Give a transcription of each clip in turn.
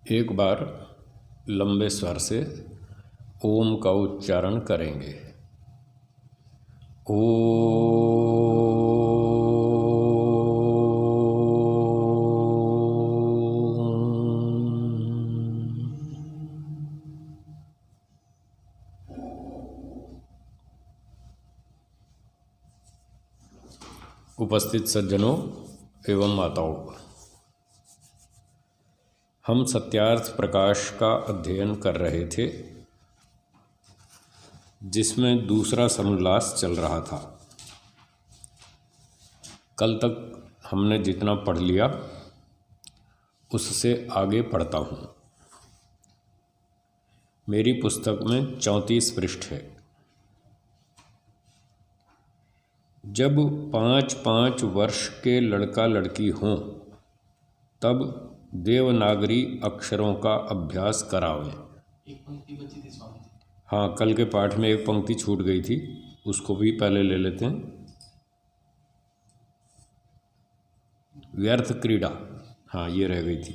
एक बार लंबे स्वर से ओम का उच्चारण करेंगे। उपस्थित सज्जनों एवं माताओं, हम सत्यार्थ प्रकाश का अध्ययन कर रहे थे, जिसमें दूसरा समुल्लास चल रहा था। कल तक हमने जितना पढ़ लिया उससे आगे पढ़ता हूँ। मेरी पुस्तक में 34 पृष्ठ है। जब 5-5 वर्ष के लड़का लड़की हों तब देवनागरी अक्षरों का अभ्यास करावें। एक पंक्ति बची थी स्वामी जी। हाँ, कल के पाठ में एक पंक्ति छूट गई थी, उसको भी पहले ले लेते हैं। व्यर्थ क्रीड़ा, हाँ ये रह गई थी।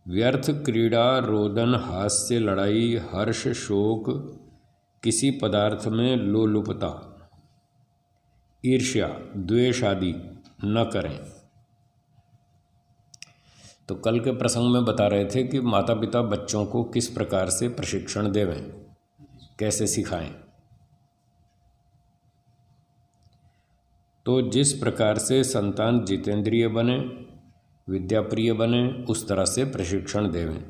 व्यर्थ क्रीड़ा, रोदन, हास्य, लड़ाई, हर्ष, शोक, किसी पदार्थ में लोलुपता, ईर्ष्या, द्वेष आदि न करें। तो कल के प्रसंग में बता रहे थे कि माता पिता बच्चों को किस प्रकार से प्रशिक्षण देवें, कैसे सिखाएं। तो जिस प्रकार से संतान जितेंद्रिय बने, विद्याप्रिय बने, उस तरह से प्रशिक्षण देवें।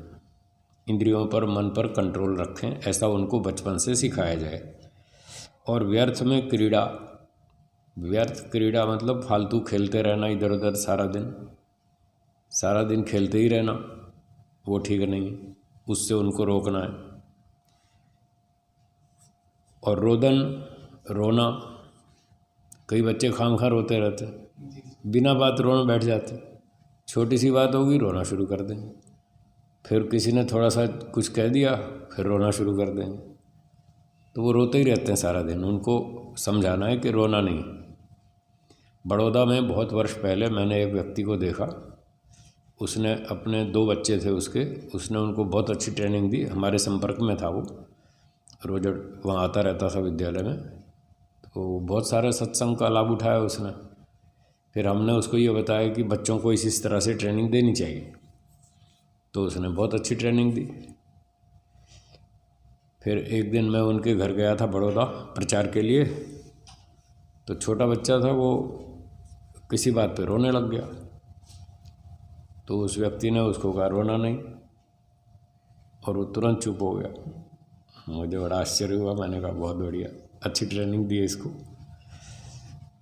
इंद्रियों पर, मन पर कंट्रोल रखें, ऐसा उनको बचपन से सिखाया जाए। और व्यर्थ में क्रीड़ा, व्यर्थ क्रीड़ा मतलब फालतू खेलते रहना, इधर उधर सारा दिन खेलते ही रहना, वो ठीक नहीं, उससे उनको रोकना है। और रोदन, रोना, कई बच्चे खामखा रोते रहते, बिना बात रोने बैठ जाते, छोटी सी बात होगी रोना शुरू कर देंगे, फिर किसी ने थोड़ा सा कुछ कह दिया फिर रोना शुरू कर देंगे। तो वो रोते ही रहते हैं सारा दिन। उनको समझाना है कि रोना नहीं। बड़ौदा में बहुत वर्ष पहले मैंने एक व्यक्ति को देखा, उसने अपने 2 बच्चे थे उसने उनको बहुत अच्छी ट्रेनिंग दी। हमारे संपर्क में था वो, रोज वहाँ आता रहता था विद्यालय में, तो बहुत सारे सत्संग का लाभ उठाया उसने। फिर हमने उसको ये बताया कि बच्चों को इस तरह से ट्रेनिंग देनी चाहिए, तो उसने बहुत अच्छी ट्रेनिंग दी। फिर एक दिन मैं उनके घर गया था बड़ौदा प्रचार के लिए, तो छोटा बच्चा था, वो किसी बात पे रोने लग गया। तो उस व्यक्ति ने उसको कहा रोना नहीं, और वो तुरंत चुप हो गया। मुझे बड़ा आश्चर्य हुआ, मैंने कहा बहुत बढ़िया, अच्छी ट्रेनिंग दी है इसको।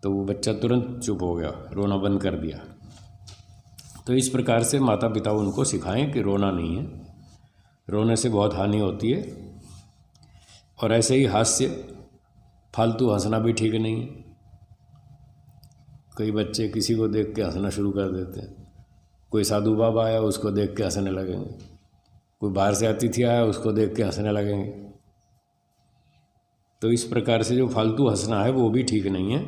तो वो बच्चा तुरंत चुप हो गया, रोना बंद कर दिया। तो इस प्रकार से माता पिता उनको सिखाएं कि रोना नहीं है, रोने से बहुत हानि होती है। और ऐसे ही हास्य, फालतू हंसना भी ठीक नहीं है। कई बच्चे किसी को देख के हंसना शुरू कर देते हैं। कोई साधु बाबा आया उसको देख के हंसने लगेंगे, कोई बाहर से अतिथि आया उसको देख के हंसने लगेंगे। तो इस प्रकार से जो फालतू हंसना है वो भी ठीक नहीं है।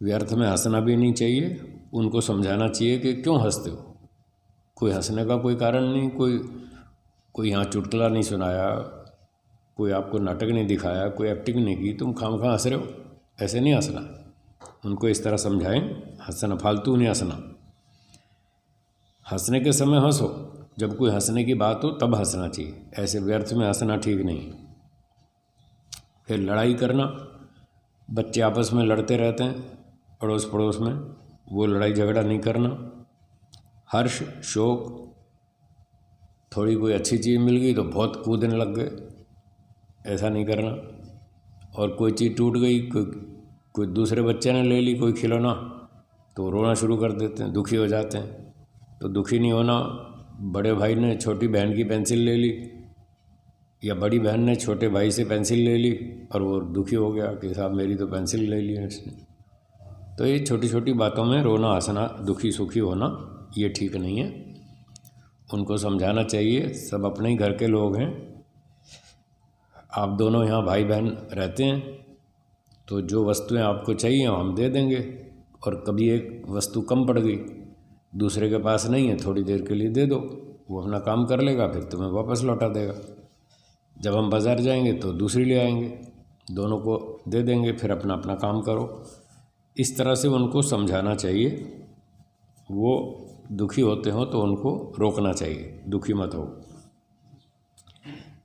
व्यर्थ में हंसना भी नहीं चाहिए। उनको समझाना चाहिए कि क्यों हंसते हो, कोई हंसने का कोई कारण नहीं, कोई यहाँ चुटकुला नहीं सुनाया, कोई आपको नाटक नहीं दिखाया, कोई एक्टिंग नहीं की, तुम खामखा हंस रहे हो, ऐसे नहीं हंसना। उनको इस तरह समझाएं, हंसना फालतू नहीं हंसना। हंसने के समय हंसो, जब कोई हंसने की बात हो तब हंसना चाहिए, ऐसे व्यर्थ में हंसना ठीक नहीं। फिर लड़ाई करना, बच्चे आपस में लड़ते रहते हैं अड़ोस पड़ोस में, वो लड़ाई झगड़ा नहीं करना। हर्ष, शोक, थोड़ी कोई अच्छी चीज़ मिल गई तो बहुत कूदने लग गए, ऐसा नहीं करना। और कोई चीज़ टूट गई, कोई दूसरे बच्चे ने ले ली कोई खिलौना, तो रोना शुरू कर देते हैं, दुखी हो जाते हैं। तो दुखी नहीं होना। बड़े भाई ने छोटी बहन की पेंसिल ले ली, या बड़ी बहन ने छोटे भाई से पेंसिल ले ली, और वो दुखी हो गया कि साहब मेरी तो पेंसिल ले ली है इसने। तो ये छोटी छोटी बातों में रोना, हंसना, दुखी सुखी होना, ये ठीक नहीं है। उनको समझाना चाहिए, सब अपने ही घर के लोग हैं, आप दोनों यहाँ भाई बहन रहते हैं, तो जो वस्तुएं आपको चाहिए हम दे देंगे। और कभी एक वस्तु कम पड़ गई, दूसरे के पास नहीं है, थोड़ी देर के लिए दे दो, वो अपना काम कर लेगा, फिर तुम्हें वापस लौटा देगा। जब हम बाज़ार जाएंगे तो दूसरी ले आएंगे, दोनों को दे देंगे, फिर अपना अपना काम करो। इस तरह से उनको समझाना चाहिए। वो दुखी होते हो तो उनको रोकना चाहिए, दुखी मत हो।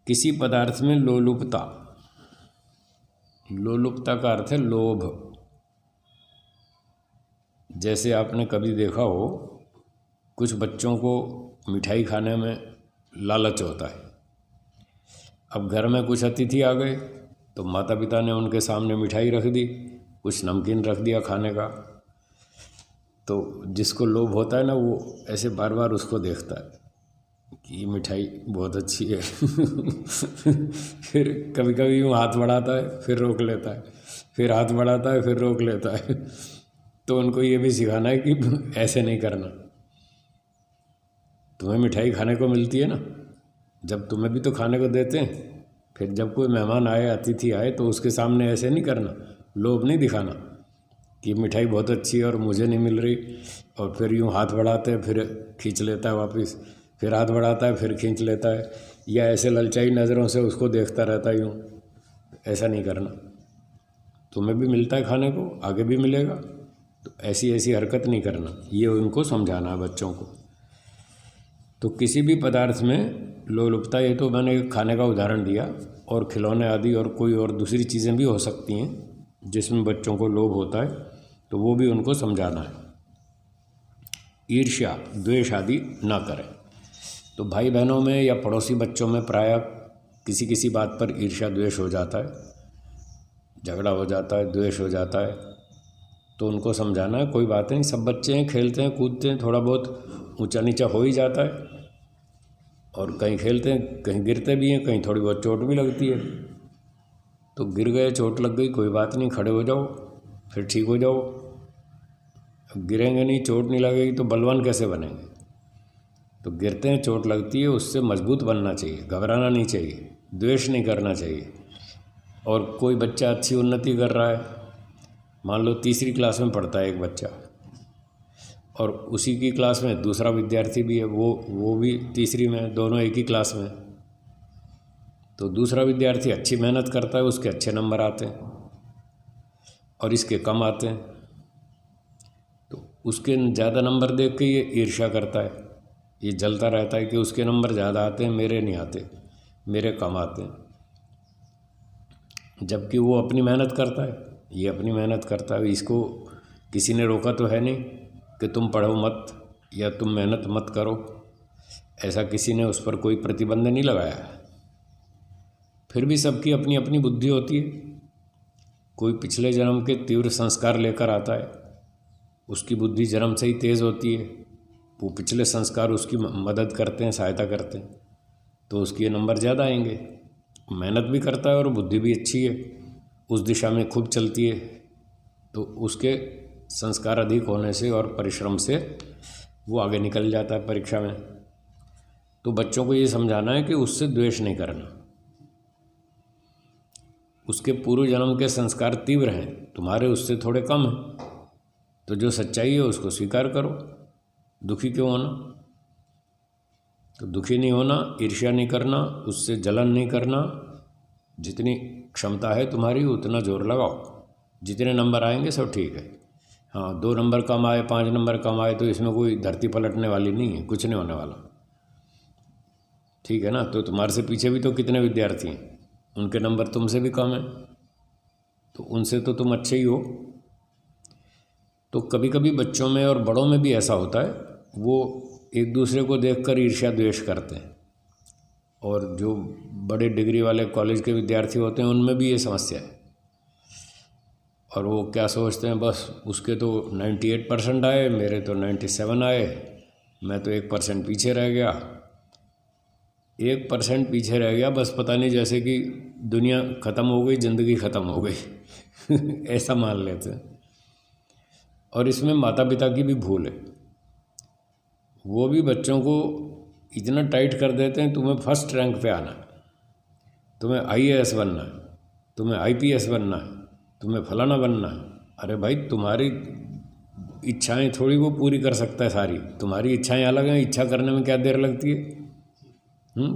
किसी पदार्थ में लोलुपता, लोलुपता का अर्थ है लोभ। जैसे आपने कभी देखा हो, कुछ बच्चों को मिठाई खाने में लालच होता है। अब घर में कुछ अतिथि आ गए तो माता पिता ने उनके सामने मिठाई रख दी, कुछ नमकीन रख दिया खाने का, तो जिसको लोभ होता है ना, वो ऐसे बार बार उसको देखता है कि ये मिठाई बहुत अच्छी है। फिर कभी कभी यूँ हाथ बढ़ाता है, फिर रोक लेता है, फिर हाथ बढ़ाता है, फिर रोक लेता है। तो उनको ये भी सिखाना है कि ऐसे नहीं करना। तुम्हें मिठाई खाने को मिलती है ना, जब तुम्हें भी तो खाने को देते हैं, फिर जब कोई मेहमान आए, अतिथि आए, तो उसके सामने ऐसे नहीं करना, लोभ नहीं दिखाना कि मिठाई बहुत अच्छी है और मुझे नहीं मिल रही, और फिर यूँ हाथ बढ़ाते हैं, फिर खींच लेता है वापस, फिर हाथ बढ़ाता है, फिर खींच लेता है, या ऐसे ललचाई नज़रों से उसको देखता रहता है यूँ। ऐसा नहीं करना। तुम्हें भी मिलता है खाने को, आगे भी मिलेगा, तो ऐसी ऐसी हरकत नहीं करना। ये उनको समझाना है बच्चों को। तो किसी भी पदार्थ में लोलुपता, ये तो मैंने खाने का उदाहरण दिया, और खिलौने आदि और कोई और दूसरी चीज़ें भी हो सकती हैं जिसमें बच्चों को लोभ होता है, तो वो भी उनको समझाना है। ईर्ष्या द्वेष आदि ना करें। तो भाई बहनों में या पड़ोसी बच्चों में प्रायः किसी किसी बात पर ईर्ष्या द्वेष हो जाता है, झगड़ा हो जाता है, द्वेष हो जाता है। तो उनको समझाना है कोई बात नहीं, सब बच्चे हैं, खेलते हैं, कूदते हैं, थोड़ा बहुत ऊंचा नीचा हो ही जाता है, और कहीं खेलते हैं, कहीं गिरते भी हैं, कहीं थोड़ी बहुत चोट भी लगती है। तो गिर गए, चोट लग गई, कोई बात नहीं, खड़े हो जाओ, फिर ठीक हो जाओ। अब गिरेंगे नहीं, चोट नहीं लगेगी तो बलवान कैसे बनेंगे? तो गिरते हैं, चोट लगती है, उससे मजबूत बनना चाहिए, घबराना नहीं चाहिए, द्वेष नहीं करना चाहिए। और कोई बच्चा अच्छी उन्नति कर रहा है, मान लो तीसरी क्लास में पढ़ता है एक बच्चा, और उसी की क्लास में दूसरा विद्यार्थी भी है, वो भी तीसरी में, दोनों एक ही क्लास में। तो दूसरा विद्यार्थी अच्छी मेहनत करता है, उसके अच्छे नंबर आते हैं और इसके कम आते हैं। तो उसके ज़्यादा नंबर देख के ये ईर्ष्या करता है, ये जलता रहता है कि उसके नंबर ज़्यादा आते हैं, मेरे नहीं आते, मेरे कम आते हैं। जबकि वो अपनी मेहनत करता है, ये अपनी मेहनत करता है। इसको किसी ने रोका तो है नहीं कि तुम पढ़ो मत या तुम मेहनत मत करो, ऐसा किसी ने उस पर कोई प्रतिबंध नहीं लगाया। फिर भी सबकी अपनी अपनी बुद्धि होती है। कोई पिछले जन्म के तीव्र संस्कार लेकर आता है, उसकी बुद्धि जन्म से ही तेज़ होती है, वो पिछले संस्कार उसकी मदद करते हैं, सहायता करते हैं, तो उसके ये नंबर ज़्यादा आएंगे। मेहनत भी करता है और बुद्धि भी अच्छी है, उस दिशा में खूब चलती है, तो उसके संस्कार अधिक होने से और परिश्रम से वो आगे निकल जाता है परीक्षा में। तो बच्चों को ये समझाना है कि उससे द्वेष नहीं करना। उसके पूर्व जन्म के संस्कार तीव्र हैं, तुम्हारे उससे थोड़े कम हैं, तो जो सच्चाई है उसको स्वीकार करो। दुखी क्यों होना? तो दुखी नहीं होना, ईर्ष्या नहीं करना, उससे जलन नहीं करना। जितनी क्षमता है तुम्हारी उतना जोर लगाओ, जितने नंबर आएंगे सब ठीक है। हाँ, 2 नंबर कम आए, 5 नंबर कम आए, तो इसमें कोई धरती पलटने वाली नहीं है, कुछ नहीं होने वाला, ठीक है ना। तो तुम्हारे से पीछे भी तो कितने विद्यार्थी हैं, उनके नंबर तुमसे भी कम हैं, तो उनसे तो तुम अच्छे ही हो। तो कभी कभी बच्चों में और बड़ों में भी ऐसा होता है, वो एक दूसरे को देखकर ईर्ष्या द्वेष करते हैं। और जो बड़े डिग्री वाले कॉलेज के विद्यार्थी होते हैं उनमें भी ये समस्या है। और वो क्या सोचते हैं, बस उसके तो 98% आए, मेरे तो 97 आए, मैं तो 1% पीछे रह गया। 1% पीछे रह गया, बस पता नहीं, जैसे कि दुनिया ख़त्म हो गई, ज़िंदगी ख़त्म हो गई। ऐसा मान लेते हैं। और इसमें माता पिता की भी भूल है। वो भी बच्चों को इतना टाइट कर देते हैं, तुम्हें फर्स्ट रैंक पे आना है, तुम्हें IAS बनना है, तुम्हें IPS बनना है, तुम्हें फलाना बनना है। अरे भाई, तुम्हारी इच्छाएं थोड़ी वो पूरी कर सकता है सारी। तुम्हारी इच्छाएं अलग हैं, इच्छा करने में क्या देर लगती है।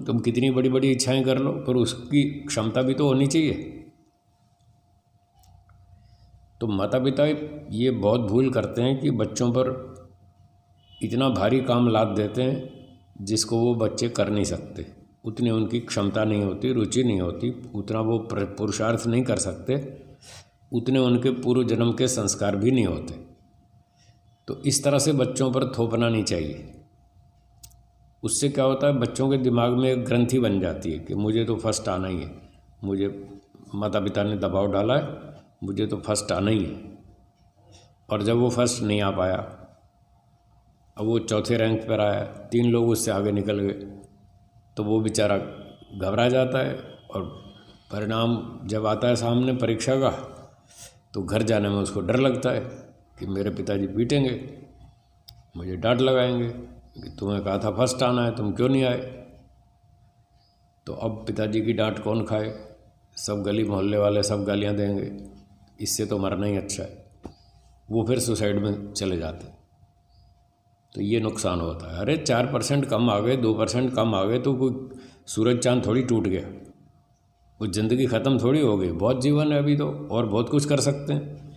तुम कितनी बड़ी बड़ी इच्छाएं कर लो, पर उसकी क्षमता भी तो होनी चाहिए। तो माता पिता ये बहुत भूल करते हैं कि बच्चों पर इतना भारी काम लाद देते हैं जिसको वो बच्चे कर नहीं सकते, उतनी उनकी क्षमता नहीं होती, रुचि नहीं होती, उतना वो पुरुषार्थ नहीं कर सकते, उतने उनके पूर्व जन्म के संस्कार भी नहीं होते। तो इस तरह से बच्चों पर थोपना नहीं चाहिए। उससे क्या होता है, बच्चों के दिमाग में एक ग्रंथि बन जाती है कि मुझे तो फर्स्ट आना ही है, मुझे माता पिता ने दबाव डाला है, मुझे तो फर्स्ट आना ही है। और जब वो फर्स्ट नहीं आ पाया, अब वो चौथे रैंक पर आया, 3 लोग उससे आगे निकल गए, तो वो बेचारा घबरा जाता है। और परिणाम जब आता है सामने परीक्षा का, तो घर जाने में उसको डर लगता है कि मेरे पिताजी पीटेंगे, मुझे डांट लगाएंगे कि तुम्हें कहा था फर्स्ट आना है, तुम क्यों नहीं आए। तो अब पिताजी की डांट कौन खाए, सब गली मोहल्ले वाले सब गालियां देंगे, इससे तो मरना ही अच्छा है। वो फिर सुसाइड में चले जाते। तो ये नुकसान होता है। अरे 4% कम आ गए, 2% कम आ गए तो कोई सूरज चांद थोड़ी टूट गया, वो ज़िंदगी ख़त्म थोड़ी हो गई। बहुत जीवन है अभी तो, और बहुत कुछ कर सकते हैं।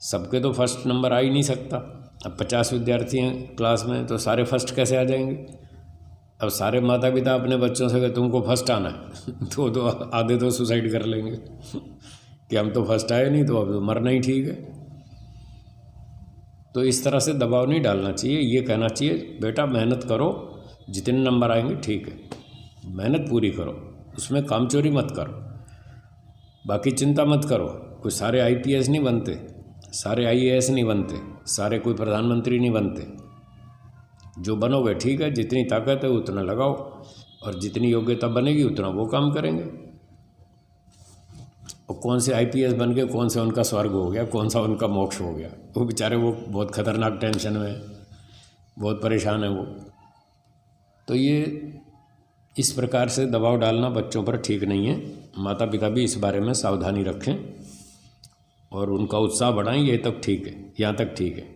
सबके तो फर्स्ट नंबर आ ही नहीं सकता। अब 50 विद्यार्थी हैं क्लास में, तो सारे फर्स्ट कैसे आ जाएंगे। अब सारे माता पिता अपने बच्चों से कहे तुमको फर्स्ट आना है तो आधे तो सुसाइड कर लेंगे कि हम तो फर्स्ट आए नहीं, तो अब तो मरना ही ठीक है। तो इस तरह से दबाव नहीं डालना चाहिए। ये कहना चाहिए बेटा मेहनत करो, जितने नंबर आएंगे ठीक है, मेहनत पूरी करो, उसमें कामचोरी मत करो, बाकी चिंता मत करो। कोई सारे IPS नहीं बनते, सारे IAS नहीं बनते, सारे कोई प्रधानमंत्री नहीं बनते। जो बनोगे ठीक है, जितनी ताकत है उतना लगाओ, और जितनी योग्यता बनेगी उतना वो काम करेंगे। और कौन से IPS बन गए, कौन से उनका स्वर्ग हो गया, कौन सा उनका मोक्ष हो गया, वो बेचारे वो बहुत खतरनाक टेंशन में, बहुत परेशान है वो। तो ये इस प्रकार से दबाव डालना बच्चों पर ठीक नहीं है। माता पिता भी इस बारे में सावधानी रखें और उनका उत्साह बढ़ाएं, ये तक ठीक है, यहाँ तक ठीक है।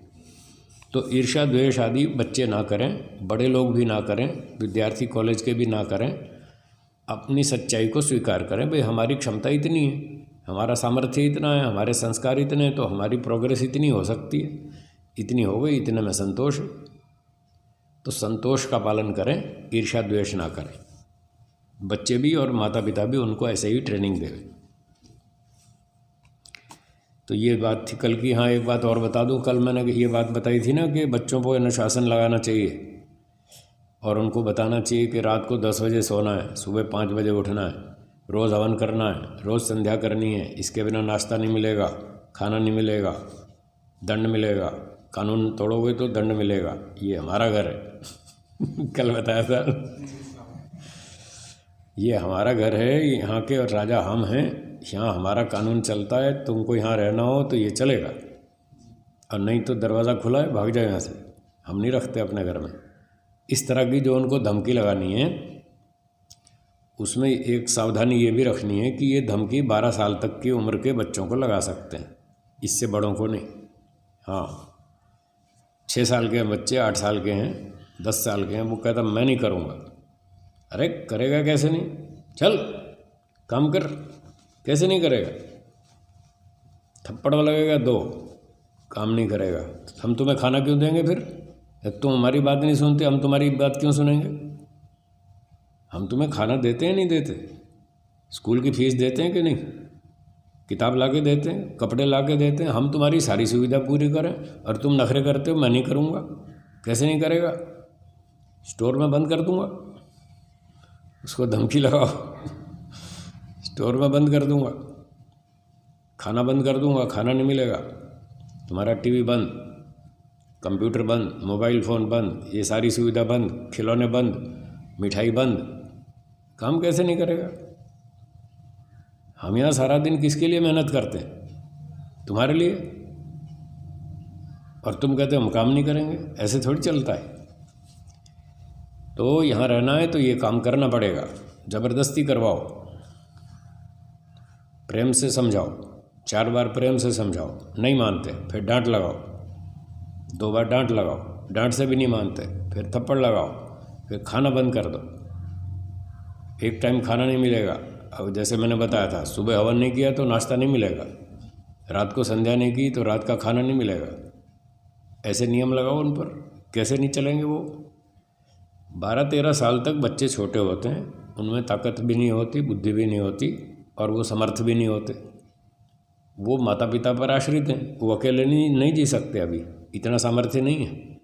तो ईर्ष्या द्वेष आदि बच्चे ना करें, बड़े लोग भी ना करें, विद्यार्थी कॉलेज के भी ना करें। अपनी सच्चाई को स्वीकार करें, भाई हमारी क्षमता इतनी है, हमारा सामर्थ्य इतना है, हमारे संस्कार इतने हैं, तो हमारी प्रोग्रेस इतनी हो सकती है, इतनी हो गई, इतने में संतोष है। तो संतोष का पालन करें, ईर्ष्या द्वेष ना करें। बच्चे भी और माता पिता भी उनको ऐसे ही ट्रेनिंग दें। तो ये बात थी कल की। हाँ, एक बात और बता दूं, कल मैंने ये बात बताई थी ना कि बच्चों को अनुशासन लगाना चाहिए और उनको बताना चाहिए कि रात को 10 बजे सोना है, सुबह 5 बजे उठना है, रोज़ हवन करना है, रोज़ संध्या करनी है, इसके बिना नाश्ता नहीं मिलेगा, खाना नहीं मिलेगा, दंड मिलेगा, कानून तोड़ोगे तो दंड मिलेगा, ये हमारा घर है कल बताया था, ये हमारा घर है, यहाँ के राजा हम हैं, यहाँ हमारा कानून चलता है, तुमको यहाँ रहना हो तो ये चलेगा, और नहीं तो दरवाज़ा खुला है, भाग जाओ यहाँ से, हम नहीं रखते अपने घर में। इस तरह की जो उनको धमकी लगानी है, उसमें एक सावधानी ये भी रखनी है कि ये धमकी 12 साल तक की उम्र के बच्चों को लगा सकते हैं, इससे बड़ों को नहीं। हाँ, 6 साल के बच्चे, 8 साल के हैं, 10 साल के हैं, वो कहता मैं नहीं करूँगा। अरे करेगा कैसे नहीं, चल काम कर, कैसे नहीं करेगा, थप्पड़ लगेगा 2, काम नहीं करेगा, हम तुम्हें खाना क्यों देंगे फिर, तुम हमारी बात नहीं सुनते, हम तुम्हारी बात क्यों सुनेंगे। हम तुम्हें खाना देते हैं नहीं देते, स्कूल की फीस देते हैं कि नहीं, किताब ला के देते हैं, कपड़े ला के देते हैं, हम तुम्हारी सारी सुविधा पूरी करें और तुम नखरे करते हो मैं नहीं करूँगा। कैसे नहीं करेगा, स्टोर में बंद कर दूँगा, उसको धमकी लगाओ स्टोर में बंद कर दूँगा, खाना बंद कर दूँगा, खाना नहीं मिलेगा, तुम्हारा टीवी बंद, कंप्यूटर बंद, मोबाइल फ़ोन बंद, ये सारी सुविधा बंद, खिलौने बंद, मिठाई बंद। काम कैसे नहीं करेगा। हम यहाँ सारा दिन किसके लिए मेहनत करते हैं, तुम्हारे लिए, और तुम कहते हो हम काम नहीं करेंगे, ऐसे थोड़ी चलता है। तो यहाँ रहना है तो ये काम करना पड़ेगा, ज़बरदस्ती करवाओ, प्रेम से समझाओ, 4 बार प्रेम से समझाओ, नहीं मानते फिर डांट लगाओ, 2 बार डांट लगाओ, डांट से भी नहीं मानते, फिर थप्पड़ लगाओ, फिर खाना बंद कर दो, एक टाइम खाना नहीं मिलेगा। अब जैसे मैंने बताया था, सुबह हवन नहीं किया तो नाश्ता नहीं मिलेगा, रात को संध्या नहीं की तो रात का खाना नहीं मिलेगा। ऐसे नियम लगाओ उन पर, कैसे नहीं चलेंगे वो। 12-13 साल तक बच्चे छोटे होते हैं, उनमें ताकत भी नहीं होती, बुद्धि भी नहीं होती, और वो समर्थ भी नहीं होते। वो माता पिता पर आश्रित हैं, वो अकेले नहीं जी सकते, अभी इतना सामर्थ्य नहीं है।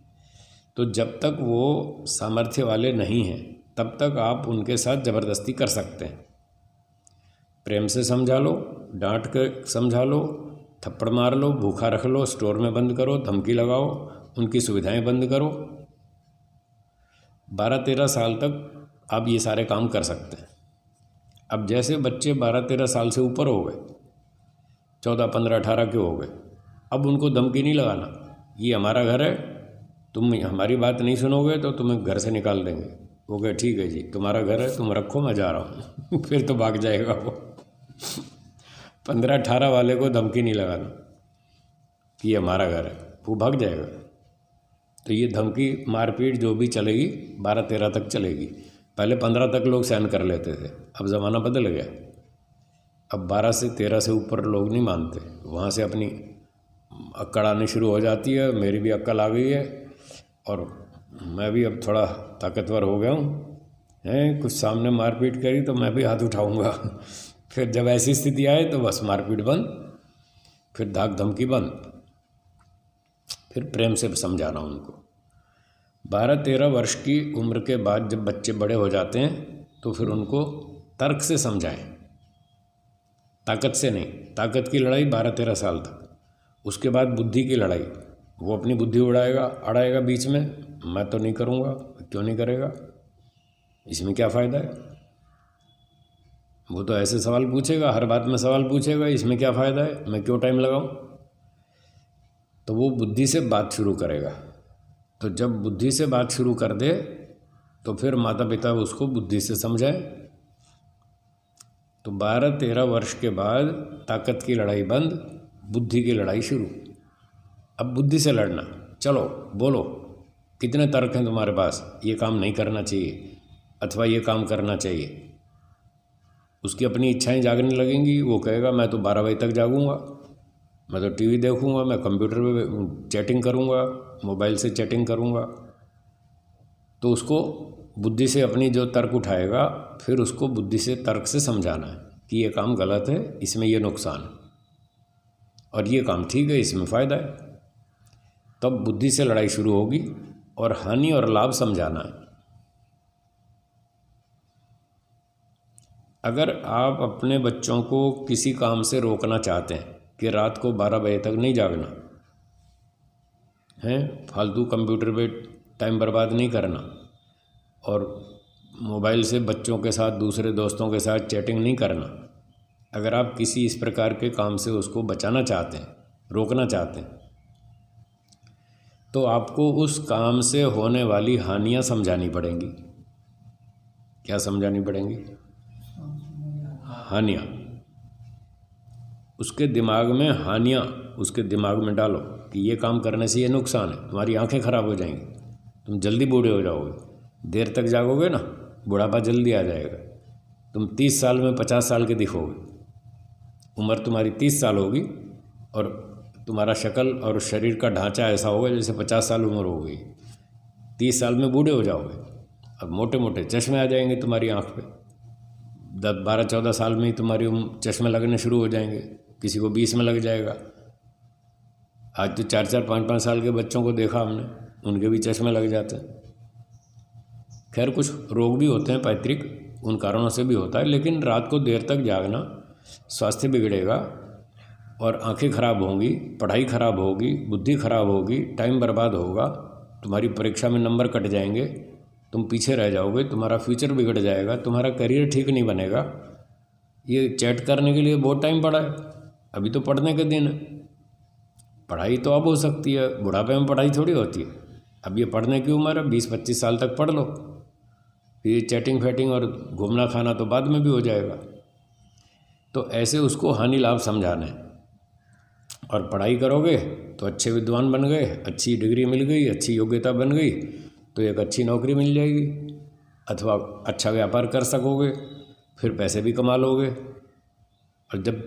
तो जब तक वो सामर्थ्य वाले नहीं हैं तब तक आप उनके साथ ज़बरदस्ती कर सकते हैं। प्रेम से समझा लो, डांट के समझा लो, थप्पड़ मार लो, भूखा रख लो, स्टोर में बंद करो, धमकी लगाओ, उनकी सुविधाएं बंद करो। 12-13 साल तक आप ये सारे काम कर सकते हैं। अब जैसे बच्चे 12-13 साल से ऊपर हो गए, 14, 15, 18 के हो गए, अब उनको धमकी नहीं लगाना, ये हमारा घर है, तुम हमारी बात नहीं सुनोगे तो तुम्हें घर से निकाल देंगे। वो कहे ठीक है जी, तुम्हारा घर है, तुम रखो, मैं जा रहा हूँ। फिर तो भाग जाएगा वो। 15-18 वाले को धमकी नहीं लगाना कि ये हमारा घर है, वो भाग जाएगा। तो ये धमकी मारपीट जो भी चलेगी 12-13 तक चलेगी। पहले 15 तक लोग सहन कर लेते थे, अब ज़माना बदल गया। अब 12 से 13 से ऊपर लोग नहीं मानते, वहाँ से अपनी अक्कड़ आनी शुरू हो जाती है। मेरी भी अक्ल आ गई है और मैं भी अब थोड़ा ताकतवर हो गया हूँ, हैं कुछ सामने मारपीट करी तो मैं भी हाथ उठाऊँगा। फिर जब ऐसी स्थिति आए तो बस मारपीट बंद, फिर धाक धमकी बंद, फिर प्रेम से समझाना उनको। 12-13 वर्ष की उम्र के बाद जब बच्चे बड़े हो जाते हैं तो फिर उनको तर्क से समझाएं, ताकत से नहीं। ताकत की लड़ाई 12-13 साल तक, उसके बाद बुद्धि की लड़ाई। वो अपनी बुद्धि अड़ाएगा बीच में, मैं तो नहीं करूँगा, क्यों नहीं करेगा, इसमें क्या फ़ायदा है। वो तो ऐसे सवाल पूछेगा, हर बात में सवाल पूछेगा, इसमें क्या फ़ायदा है, मैं क्यों टाइम लगाऊं। तो वो बुद्धि से बात शुरू करेगा। तो जब बुद्धि से बात शुरू कर दे तो फिर माता पिता उसको बुद्धि से समझाए। तो 12-13 वर्ष के बाद ताकत की लड़ाई बंद, बुद्धि की लड़ाई शुरू। अब बुद्धि से लड़ना, चलो बोलो कितने तर्क हैं तुम्हारे पास, ये काम नहीं करना चाहिए अथवा ये काम करना चाहिए। उसकी अपनी इच्छाएं जागने लगेंगी, वो कहेगा मैं तो 12 बजे तक जागूंगा, मैं तो टीवी देखूंगा, मैं कंप्यूटर पे चैटिंग करूंगा, मोबाइल से चैटिंग करूंगा। तो उसको बुद्धि से अपनी जो तर्क उठाएगा, फिर उसको बुद्धि से तर्क से समझाना है कि ये काम गलत है, इसमें ये नुकसान है, और ये काम ठीक है, इसमें फ़ायदा है। तब बुद्धि से लड़ाई शुरू होगी और हानि और लाभ समझाना है। अगर आप अपने बच्चों को किसी काम से रोकना चाहते हैं कि रात को 12 बजे तक नहीं जागना है, फालतू कंप्यूटर पे टाइम बर्बाद नहीं करना, और मोबाइल से बच्चों के साथ दूसरे दोस्तों के साथ चैटिंग नहीं करना, अगर आप किसी इस प्रकार के काम से उसको बचाना चाहते हैं, रोकना चाहते हैं, तो आपको उस काम से होने वाली हानियां समझानी पड़ेंगी। क्या समझानी पड़ेंगी? हानियाँ। उसके दिमाग में हानियाँ उसके दिमाग में डालो कि ये काम करने से ये नुकसान है, तुम्हारी आंखें खराब हो जाएंगी, तुम जल्दी बूढ़े हो जाओगे, देर तक जागोगे ना, बुढ़ापा जल्दी आ जाएगा, तुम 30 साल में 50 साल के दिखोगे। उम्र तुम्हारी 30 साल होगी और तुम्हारा शक्ल और शरीर का ढांचा ऐसा होगा जैसे 50 साल उम्र हो गई। 30 साल में बूढ़े हो जाओगे, अब मोटे मोटे चश्मे आ जाएंगे तुम्हारी आँख पे। 12-14 साल में ही तुम्हारी चश्मे लगने शुरू हो जाएंगे, किसी को 20 में लग जाएगा। आज तो 4-4, 5-5 साल के बच्चों को देखा हमने, उनके भी चश्मे लग जाते हैं। खैर कुछ रोग भी होते हैं पैतृक, उन कारणों से भी होता है, लेकिन रात को देर तक जागना, स्वास्थ्य बिगड़ेगा और आंखें खराब होंगी, पढ़ाई खराब होगी, बुद्धि खराब होगी, टाइम बर्बाद होगा, तुम्हारी परीक्षा में नंबर कट जाएंगे, तुम पीछे रह जाओगे, तुम्हारा फ्यूचर बिगड़ जाएगा, तुम्हारा करियर ठीक नहीं बनेगा। ये चैट करने के लिए बहुत टाइम पड़ा है, अभी तो पढ़ने के दिन है। पढ़ाई तो अब हो सकती है, बुढ़ापे में पढ़ाई थोड़ी होती है। अब ये पढ़ने की उम्र है, 20-25 साल तक पढ़ लो, फिर ये चैटिंग फैटिंग और घूमना खाना तो बाद में भी हो जाएगा। तो ऐसे उसको हानि लाभ समझाना है। और पढ़ाई करोगे तो अच्छे विद्वान बन गए, अच्छी डिग्री मिल गई, अच्छी योग्यता बन गई तो एक अच्छी नौकरी मिल जाएगी, अथवा अच्छा व्यापार कर सकोगे, फिर पैसे भी कमा लोगे। और जब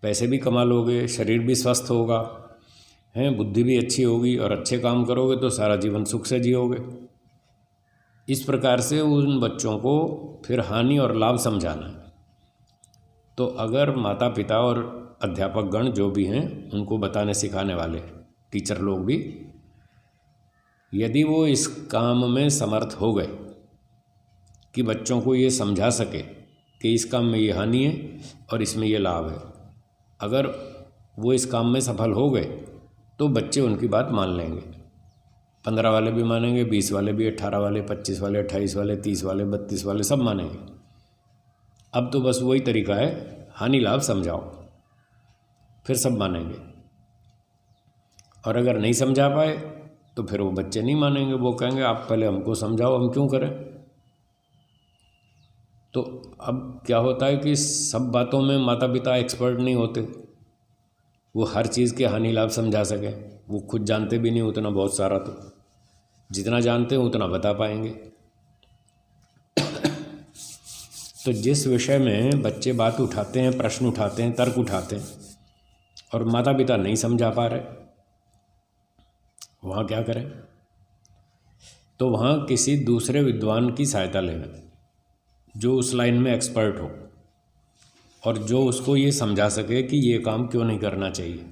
पैसे भी कमा लोगे, शरीर भी स्वस्थ होगा, हैं, बुद्धि भी अच्छी होगी और अच्छे काम करोगे तो सारा जीवन सुख से जियोगे। इस प्रकार से उन बच्चों को फिर हानि और लाभ समझाना है। तो अगर माता पिता और अध्यापक गण जो भी हैं उनको बताने सिखाने वाले टीचर लोग भी, यदि वो इस काम में समर्थ हो गए कि बच्चों को ये समझा सके कि इस काम में ये हानि है और इसमें ये लाभ है, अगर वो इस काम में सफल हो गए तो बच्चे उनकी बात मान लेंगे। 15 वाले भी मानेंगे, 20 वाले भी, 18 वाले, 25 वाले, 28 वाले, 30 वाले, 32 वाले, सब मानेंगे। अब तो बस वही तरीका है, हानि लाभ समझाओ, फिर सब मानेंगे। और अगर नहीं समझा पाए तो फिर वो बच्चे नहीं मानेंगे, वो कहेंगे आप पहले हमको समझाओ, हम क्यों करें। तो अब क्या होता है कि सब बातों में माता पिता एक्सपर्ट नहीं होते, वो हर चीज़ के हानि लाभ समझा सकें, वो खुद जानते भी नहीं उतना बहुत सारा, तो जितना जानते हैं उतना बता पाएंगे। तो जिस विषय में बच्चे बात उठाते हैं, प्रश्न उठाते हैं, तर्क उठाते हैं और माता पिता नहीं समझा पा रहे, वहाँ क्या करें? तो वहाँ किसी दूसरे विद्वान की सहायता लें जो उस लाइन में एक्सपर्ट हो और जो उसको ये समझा सके कि ये काम क्यों नहीं करना चाहिए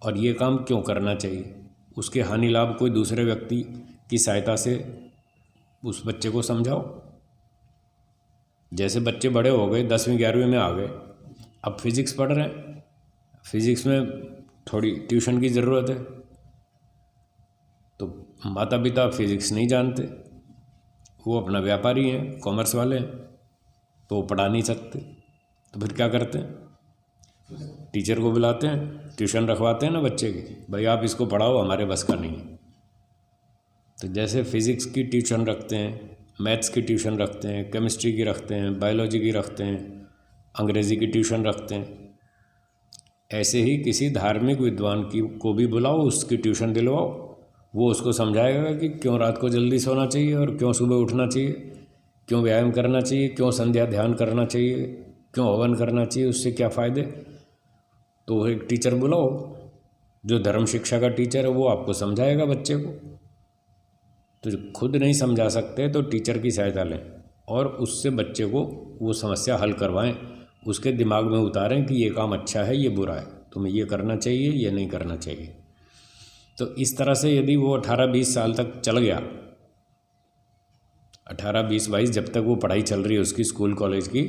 और ये काम क्यों करना चाहिए। उसके हानि लाभ कोई दूसरे व्यक्ति की सहायता से उस बच्चे को समझाओ। जैसे बच्चे बड़े हो गए, 10वीं 11वीं में आ गए, अब फिज़िक्स पढ़ रहे हैं, फिज़िक्स में थोड़ी ट्यूशन की ज़रूरत है, तो माता पिता फिज़िक्स नहीं जानते, वो अपना व्यापारी हैं, कॉमर्स वाले हैं, तो वो पढ़ा नहीं सकते, तो फिर क्या करते हैं? टीचर को बुलाते हैं, ट्यूशन रखवाते हैं ना बच्चे की, भाई आप इसको पढ़ाओ, हमारे बस का नहीं है। तो जैसे फिज़िक्स की ट्यूशन रखते हैं, मैथ्स की ट्यूशन रखते हैं, केमिस्ट्री की रखते हैं, बायोलॉजी की रखते हैं, अंग्रेज़ी की ट्यूशन रखते हैं, ऐसे ही किसी धार्मिक विद्वान की को भी बुलाओ, उसकी ट्यूशन दिलवाओ, वो उसको समझाएगा कि क्यों रात को जल्दी सोना चाहिए और क्यों सुबह उठना चाहिए, क्यों व्यायाम करना चाहिए, क्यों संध्या ध्यान करना चाहिए, क्यों हवन करना चाहिए, उससे क्या फ़ायदे। तो एक टीचर बुलाओ, जो धर्म शिक्षा का टीचर है वो आपको समझाएगा बच्चे को। तो जो खुद नहीं समझा सकते तो टीचर की सहायता लें और उससे बच्चे को वो समस्या हल करवाएं, उसके दिमाग में उतारें कि ये काम अच्छा है, ये बुरा है, तुम्हें ये करना चाहिए, ये नहीं करना चाहिए। तो इस तरह से यदि वो 18-20 साल तक चल गया, 18-20-22 जब तक वो पढ़ाई चल रही है उसकी स्कूल कॉलेज की,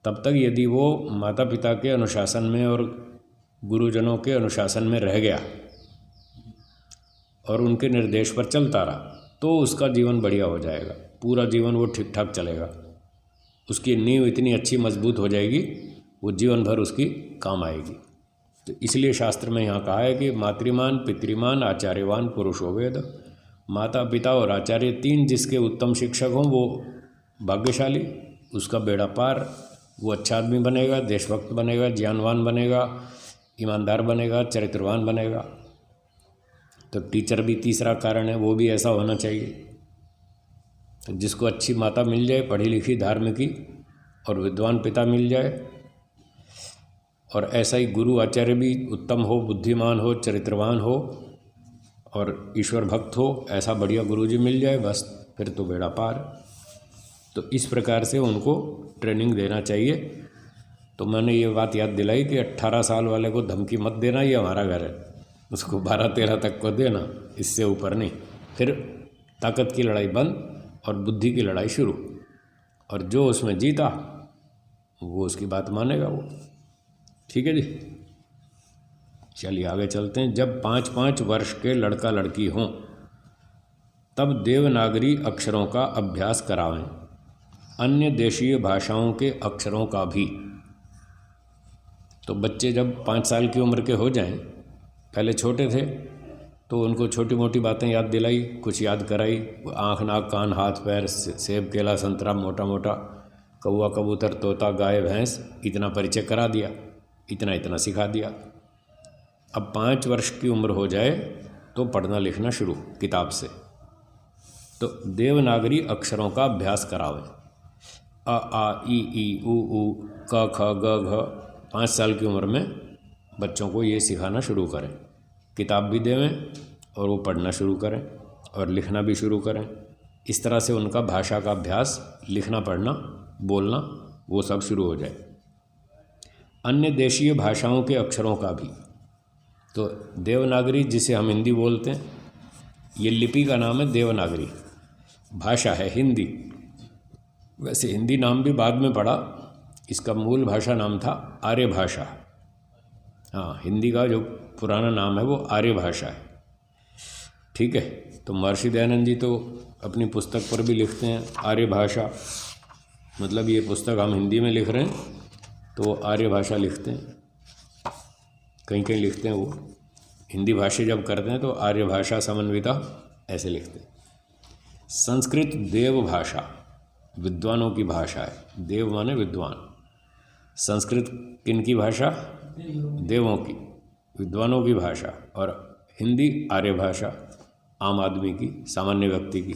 तब तक यदि वो माता पिता के अनुशासन में और गुरुजनों के अनुशासन में रह गया और उनके निर्देश पर चलता रहा, तो उसका जीवन बढ़िया हो जाएगा, पूरा जीवन वो ठीक ठाक चलेगा, उसकी नींव इतनी अच्छी मजबूत हो जाएगी, वो जीवन भर उसकी काम आएगी। तो इसलिए शास्त्र में यहाँ कहा है कि मातृमान पितृमान आचार्यवान पुरुषो वेद, माता पिता और आचार्य 3 जिसके उत्तम शिक्षक हों वो भाग्यशाली, उसका बेड़ा पार, वो अच्छा आदमी बनेगा, देशभक्त बनेगा, ज्ञानवान बनेगा, ईमानदार बनेगा, चरित्रवान बनेगा। तो टीचर भी तीसरा कारण है, वो भी ऐसा होना चाहिए। तो जिसको अच्छी माता मिल जाए, पढ़ी लिखी धार्मिकी और विद्वान पिता मिल जाए, और ऐसा ही गुरु आचार्य भी उत्तम हो, बुद्धिमान हो, चरित्रवान हो और ईश्वर भक्त हो, ऐसा बढ़िया गुरुजी मिल जाए, बस फिर तो बेड़ा पार। तो इस प्रकार से उनको ट्रेनिंग देना चाहिए। तो मैंने ये बात याद दिलाई कि 18 साल वाले को धमकी मत देना, ये हमारा घर है, उसको 12-13 तक को देना, इससे ऊपर नहीं। फिर ताकत की लड़ाई बंद और बुद्धि की लड़ाई शुरू, और जो उसमें जीता वो उसकी बात मानेगा वो। ठीक है जी, चलिए आगे चलते हैं। जब 5-5 वर्ष के लड़का लड़की हों तब देवनागरी अक्षरों का अभ्यास करावें, अन्य देशीय भाषाओं के अक्षरों का भी। तो बच्चे जब 5 साल की उम्र के हो जाएं, पहले छोटे थे तो उनको छोटी मोटी बातें याद दिलाई, कुछ याद कराई, आँख नाक कान हाथ पैर, सेब केला संतरा, मोटा मोटा कौवा कबूतर तोता गाय भैंस, इतना परिचय करा दिया, इतना इतना सिखा दिया। अब 5 वर्ष की उम्र हो जाए तो पढ़ना लिखना शुरू किताब से। तो देवनागरी अक्षरों का अभ्यास करावें। अ आ ई ई उ ऊ क ख ग घ 5 साल की उम्र में बच्चों को ये सिखाना शुरू करें। किताब भी देवें और वो पढ़ना शुरू करें और लिखना भी शुरू करें। इस तरह से उनका भाषा का अभ्यास, लिखना पढ़ना बोलना वो सब शुरू हो जाए। अन्य देशीय भाषाओं के अक्षरों का भी, तो देवनागरी जिसे हम हिंदी बोलते हैं, ये लिपि का नाम है देवनागरी। भाषा है हिंदी। वैसे हिंदी नाम भी बाद में पड़ा, इसका मूल भाषा नाम था आर्य भाषा। हाँ, हिंदी का जो पुराना नाम है वो आर्य भाषा है। ठीक है, तो महर्षि दयानंद जी तो अपनी पुस्तक पर भी लिखते हैं आर्य भाषा, मतलब ये पुस्तक हम हिंदी में लिख रहे हैं तो आर्य भाषा लिखते हैं। कहीं कहीं लिखते हैं वो हिंदी भाषा जब करते हैं तो आर्य भाषा समन्विता ऐसे लिखते हैं। संस्कृत देव भाषा, विद्वानों की भाषा है। देव माने विद्वान। संस्कृत किन की भाषा? देवों की, विद्वानों की भाषा। और हिंदी आर्य भाषा, आम आदमी की, सामान्य व्यक्ति की।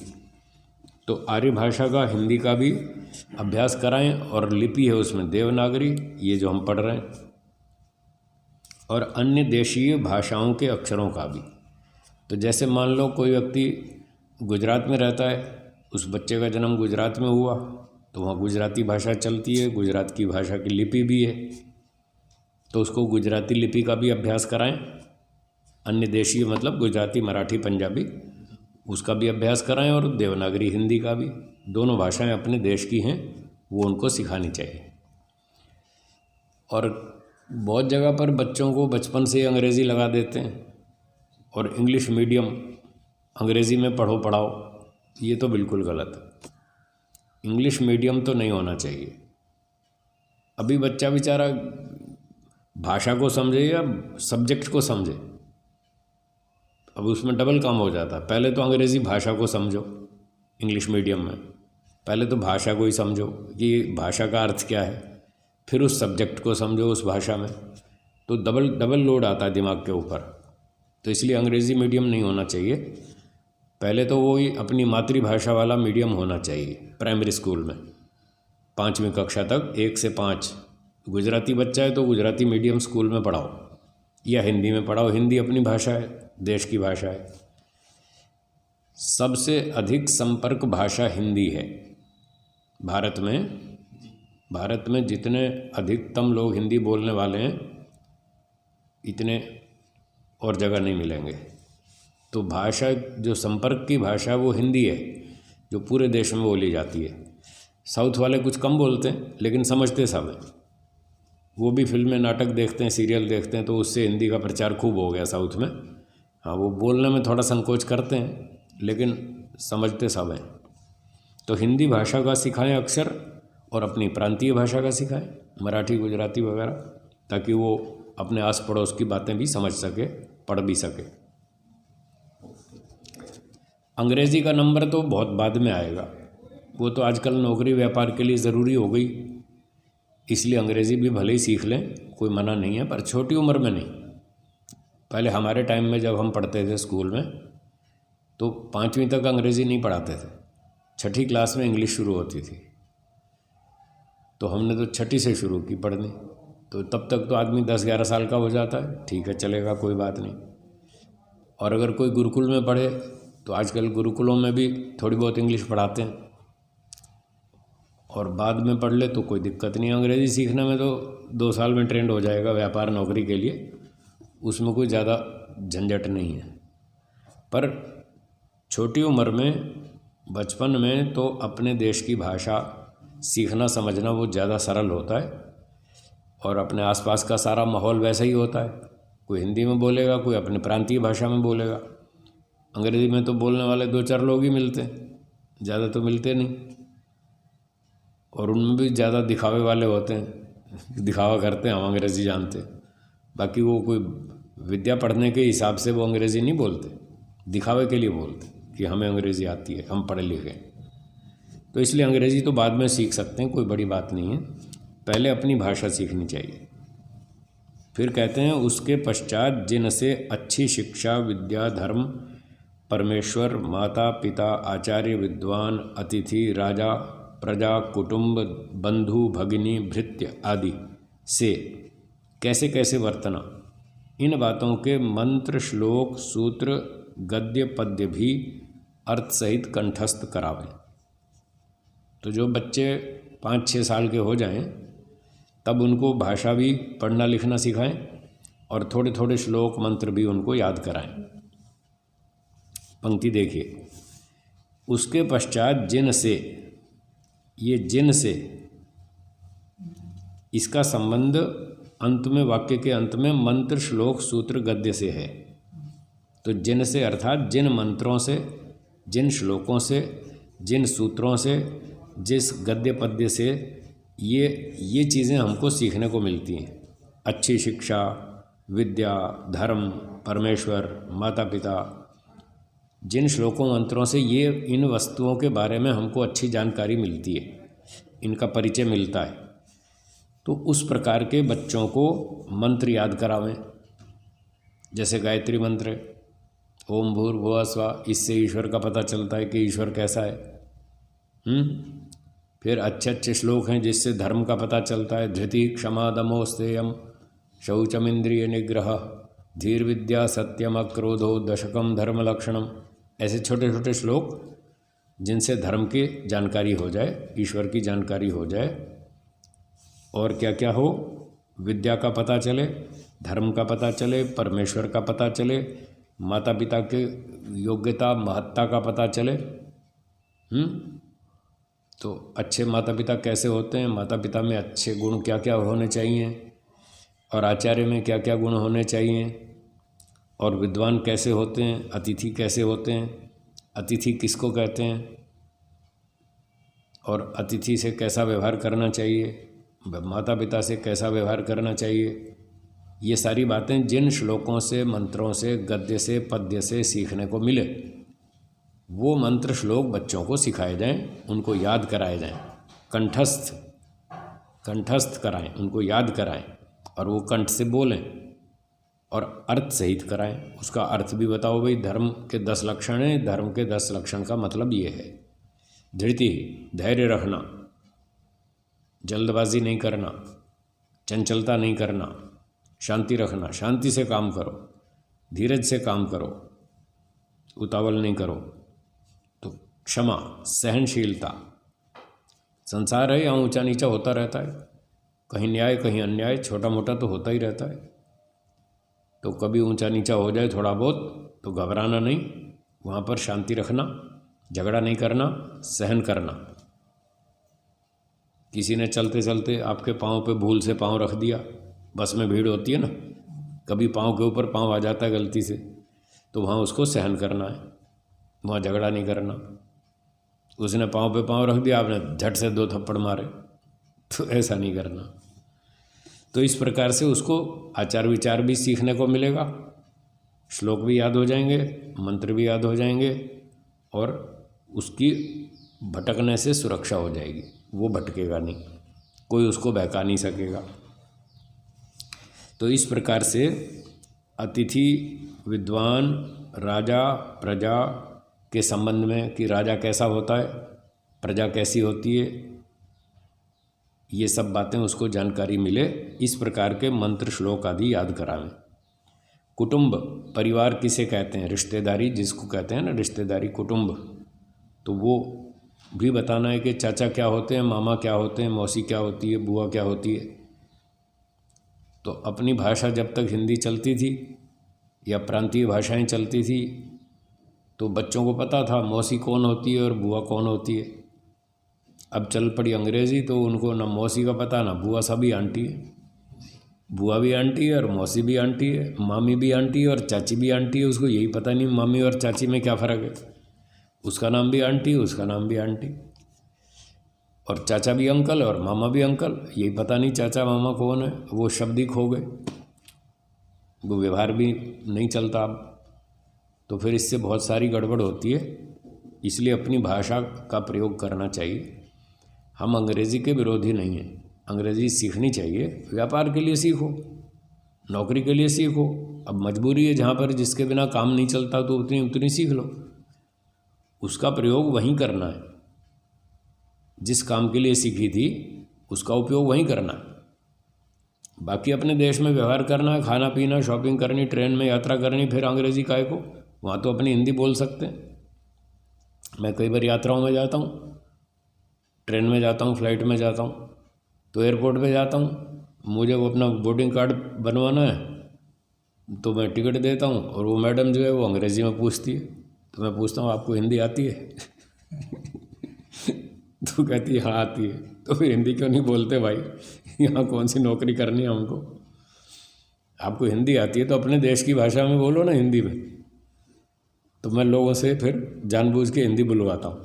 तो आर्य भाषा का, हिंदी का भी अभ्यास कराएं। और लिपि है उसमें देवनागरी, ये जो हम पढ़ रहे हैं। और अन्य देशीय भाषाओं के अक्षरों का भी। तो जैसे मान लो कोई व्यक्ति गुजरात में रहता है, उस बच्चे का जन्म गुजरात में हुआ तो वहाँ गुजराती भाषा चलती है, गुजरात की भाषा की लिपि भी है, तो उसको गुजराती लिपि का भी अभ्यास कराएं। अन्य देशीय मतलब गुजराती, मराठी, पंजाबी, उसका भी अभ्यास कराएं। और देवनागरी हिंदी का भी, दोनों भाषाएं अपने देश की हैं, वो उनको सिखानी चाहिए। और बहुत जगह पर बच्चों को बचपन से अंग्रेज़ी लगा देते हैं और इंग्लिश मीडियम, अंग्रेज़ी में पढ़ो पढ़ाओ, ये तो बिल्कुल गलत है। इंग्लिश मीडियम तो नहीं होना चाहिए। अभी बच्चा बेचारा भाषा को समझे या सब्जेक्ट को समझे, अब उसमें डबल काम हो जाता है। पहले तो अंग्रेज़ी भाषा को समझो इंग्लिश मीडियम में, पहले तो भाषा को ही समझो कि भाषा का अर्थ क्या है, फिर उस सब्जेक्ट को समझो उस भाषा में, तो डबल लोड आता है दिमाग के ऊपर। तो इसलिए अंग्रेज़ी मीडियम नहीं होना चाहिए। पहले तो वो ही अपनी मातृभाषा वाला मीडियम होना चाहिए। प्राइमरी स्कूल में 5वीं कक्षा तक 1 से 5 गुजराती बच्चा है तो गुजराती मीडियम स्कूल में पढ़ाओ, या हिंदी में पढ़ाओ। हिंदी अपनी भाषा है, देश की भाषा है। सबसे अधिक संपर्क भाषा हिंदी है भारत में। भारत में जितने अधिकतम लोग हिंदी बोलने वाले हैं, इतने और जगह नहीं मिलेंगे। तो भाषा, जो संपर्क की भाषा, वो हिंदी है, जो पूरे देश में बोली जाती है। साउथ वाले कुछ कम बोलते हैं लेकिन समझते सब हैं। वो भी फिल्में, नाटक देखते हैं, सीरियल देखते हैं, तो उससे हिंदी का प्रचार खूब हो गया साउथ में। हाँ, वो बोलने में थोड़ा संकोच करते हैं लेकिन समझते सब हैं। तो हिंदी भाषा का सिखाएं अक्षर, और अपनी प्रांतीय भाषा का सिखाएं, मराठी, गुजराती वगैरह, ताकि वो अपने आस पड़ोस की बातें भी समझ सके, पढ़ भी सके। अंग्रेज़ी का नंबर तो बहुत बाद में आएगा, वो तो आजकल नौकरी व्यापार के लिए ज़रूरी हो गई, इसलिए अंग्रेज़ी भी भले ही सीख लें, कोई मना नहीं है, पर छोटी उम्र में नहीं। पहले हमारे टाइम में जब हम पढ़ते थे स्कूल में, तो 5वीं तक अंग्रेज़ी नहीं पढ़ाते थे, 6ठी क्लास में इंग्लिश शुरू होती थी। तो हमने तो 6ठी से शुरू की पढ़नी, तो तब तक तो आदमी 10-11 साल का हो जाता है, ठीक है, चलेगा, कोई बात नहीं। और अगर कोई गुरुकुल में पढ़े, तो आजकल गुरुकुलों में भी थोड़ी बहुत इंग्लिश पढ़ाते हैं, और बाद में पढ़ ले तो कोई दिक्कत नहीं। अंग्रेज़ी सीखने में तो 2 साल में ट्रेंड हो जाएगा व्यापार नौकरी के लिए, उसमें कोई ज़्यादा झंझट नहीं है। पर छोटी उम्र में, बचपन में तो अपने देश की भाषा सीखना समझना वो ज़्यादा सरल होता है, और अपने आसपास का सारा माहौल वैसा ही होता है। कोई हिंदी में बोलेगा, कोई अपने प्रांतीय भाषा में बोलेगा। अंग्रेज़ी में तो बोलने वाले 2-4 लोग ही मिलते हैं, ज़्यादा तो मिलते नहीं, और उनमें भी ज़्यादा दिखावे वाले होते हैं, दिखावा करते हैं हम अंग्रेज़ी जानते हैं, बाकी वो कोई विद्या पढ़ने के हिसाब से वो अंग्रेज़ी नहीं बोलते, दिखावे के लिए बोलते कि हमें अंग्रेज़ी आती है, हम पढ़े लिखे। तो इसलिए अंग्रेज़ी तो बाद में सीख सकते हैं, कोई बड़ी बात नहीं है, पहले अपनी भाषा सीखनी चाहिए। फिर कहते हैं उसके पश्चात जिनसे अच्छी शिक्षा, विद्या, धर्म, परमेश्वर, माता पिता, आचार्य, विद्वान, अतिथि, राजा, प्रजा, कुटुंब, बंधु, भगिनी, भृत्य आदि से कैसे कैसे वर्तना, इन बातों के मंत्र, श्लोक, सूत्र, गद्य, पद्य भी अर्थ सहित कंठस्थ करावें। तो जो बच्चे 5-6 साल के हो जाएं तब उनको भाषा भी पढ़ना लिखना सिखाएं और थोड़े थोड़े श्लोक मंत्र भी उनको याद कराएं। पंक्ति देखिए, उसके पश्चात जिन से, ये जिन से इसका संबंध अंत में, वाक्य के अंत में मंत्र, श्लोक, सूत्र, गद्य से है। तो जिन से अर्थात जिन मंत्रों से, जिन श्लोकों से, जिन सूत्रों से, जिस गद्य पद्य से ये चीज़ें हमको सीखने को मिलती हैं। अच्छी शिक्षा, विद्या, धर्म, परमेश्वर, माता पिता, जिन श्लोकों मंत्रों से ये इन वस्तुओं के बारे में हमको अच्छी जानकारी मिलती है, इनका परिचय मिलता है। तो उस प्रकार के बच्चों को मंत्र याद करावें, जैसे गायत्री मंत्र है, ओम भूर्भुवः स्वः, इससे ईश्वर का पता चलता है कि ईश्वर कैसा है। फिर अच्छे अच्छे श्लोक हैं जिससे धर्म का पता चलता है, धृति, क्षमा, दमो, स्थेयम, शौचम, इंद्रिय निग्रह, धीर, विद्या, सत्यम, अक्रोधो, दशकम, धर्म लक्षणम। ऐसे छोटे छोटे श्लोक जिनसे धर्म की जानकारी हो जाए, ईश्वर की जानकारी हो जाए, और क्या क्या हो, विद्या का पता चले, धर्म का पता चले, परमेश्वर का पता चले, माता पिता के योग्यता, महत्ता का पता चले। तो अच्छे माता पिता कैसे होते हैं, माता पिता में अच्छे गुण क्या क्या होने चाहिए, और आचार्य में क्या क्या गुण होने चाहिए, और विद्वान कैसे होते हैं, अतिथि कैसे होते हैं, अतिथि किसको कहते हैं, और अतिथि से कैसा व्यवहार करना चाहिए, माता पिता से कैसा व्यवहार करना चाहिए। ये सारी बातें जिन श्लोकों से, मंत्रों से, गद्य से, पद्य से सीखने को मिले, वो मंत्र श्लोक बच्चों को सिखाए जाएं, उनको याद कराए जाएं, कंठस्थ कराएं, उनको याद कराएं, और वो कंठ से बोलें और अर्थ सहित कराएं। उसका अर्थ भी बताओ, भाई धर्म के 10 लक्षण हैं, धर्म के 10 लक्षण का मतलब ये है, धृति, धैर्य रखना, जल्दबाजी नहीं करना, चंचलता नहीं करना, शांति रखना, शांति से काम करो, धीरज से काम करो, उतावल नहीं करो। तो क्षमा, सहनशीलता, संसार है, यहाँ ऊंचा नीचा होता रहता है, कहीं न्याय कहीं अन्याय, छोटा मोटा तो होता ही रहता है। तो कभी ऊंचा नीचा हो जाए थोड़ा बहुत तो घबराना नहीं, वहाँ पर शांति रखना, झगड़ा नहीं करना, सहन करना। किसी ने चलते चलते आपके पाँव पे भूल से पाँव रख दिया, बस में भीड़ होती है ना, कभी पाँव के ऊपर पाँव आ जाता है गलती से, तो वहाँ उसको सहन करना है, वहाँ झगड़ा नहीं करना। उसने पाँव पे पाँव रख दिया, आपने झट से 2 थप्पड़ मारे, तो ऐसा नहीं करना। तो इस प्रकार से उसको आचार विचार भी सीखने को मिलेगा, श्लोक भी याद हो जाएंगे, मंत्र भी याद हो जाएंगे, और उसकी भटकने से सुरक्षा हो जाएगी, वो भटकेगा नहीं, कोई उसको बहका नहीं सकेगा। तो इस प्रकार से अतिथि, विद्वान, राजा, प्रजा के संबंध में कि राजा कैसा होता है, प्रजा कैसी होती है, ये सब बातें उसको जानकारी मिले, इस प्रकार के मंत्र श्लोक आदि याद करावें। कुटुंब, परिवार किसे कहते हैं, रिश्तेदारी जिसको कहते हैं ना, रिश्तेदारी, कुटुंब, तो वो भी बताना है कि चाचा क्या होते हैं, मामा क्या होते हैं, मौसी क्या होती है, बुआ क्या होती है। तो अपनी भाषा जब तक हिंदी चलती थी या प्रांतीय भाषाएं चलती थी तो बच्चों को पता था मौसी कौन होती है और बुआ कौन होती है। अब चल पड़ी अंग्रेज़ी तो उनको ना मौसी का पता ना बुआ, सभी आंटी है, बुआ भी आंटी है और मौसी भी आंटी है, मामी भी आंटी है और चाची भी आंटी है। उसको यही पता नहीं मामी और चाची में क्या फ़र्क है, उसका नाम भी आंटी, उसका नाम भी आंटी, और चाचा भी अंकल और मामा भी अंकल, यही पता नहीं चाचा मामा कौन है। वो शब्द ही खो गए, वो व्यवहार भी नहीं चलता अब। तो फिर इससे बहुत सारी गड़बड़ होती है, इसलिए अपनी भाषा का प्रयोग करना चाहिए। हम अंग्रेज़ी के विरोधी नहीं हैं, अंग्रेज़ी सीखनी चाहिए, व्यापार के लिए सीखो, नौकरी के लिए सीखो। अब मजबूरी है, जहाँ पर जिसके बिना काम नहीं चलता तो उतनी उतनी सीख लो, उसका प्रयोग वहीं करना है। जिस काम के लिए सीखी थी उसका उपयोग वहीं करना है। बाकी अपने देश में व्यवहार करना है, खाना पीना, शॉपिंग करनी, ट्रेन में यात्रा करनी, फिर अंग्रेज़ी काहे को? वहाँ तो अपनी हिंदी बोल सकते हैं। मैं कई बार यात्राओं में जाता हूँ, ट्रेन में जाता हूँ, फ्लाइट में जाता हूँ, तो एयरपोर्ट पे जाता हूँ, मुझे वो अपना बोर्डिंग कार्ड बनवाना है तो मैं टिकट देता हूँ और वो मैडम जो है वो अंग्रेज़ी में पूछती है, तो मैं पूछता हूँ आपको हिंदी आती है? तो कहती है हाँ आती है। तो फिर हिंदी क्यों नहीं बोलते भाई? यहाँ कौन सी नौकरी करनी है हमको? आपको हिंदी आती है तो अपने देश की भाषा में बोलो ना, हिंदी में। तो मैं लोगों से फिर जानबूझ के हिंदी बुलवाता हूँ,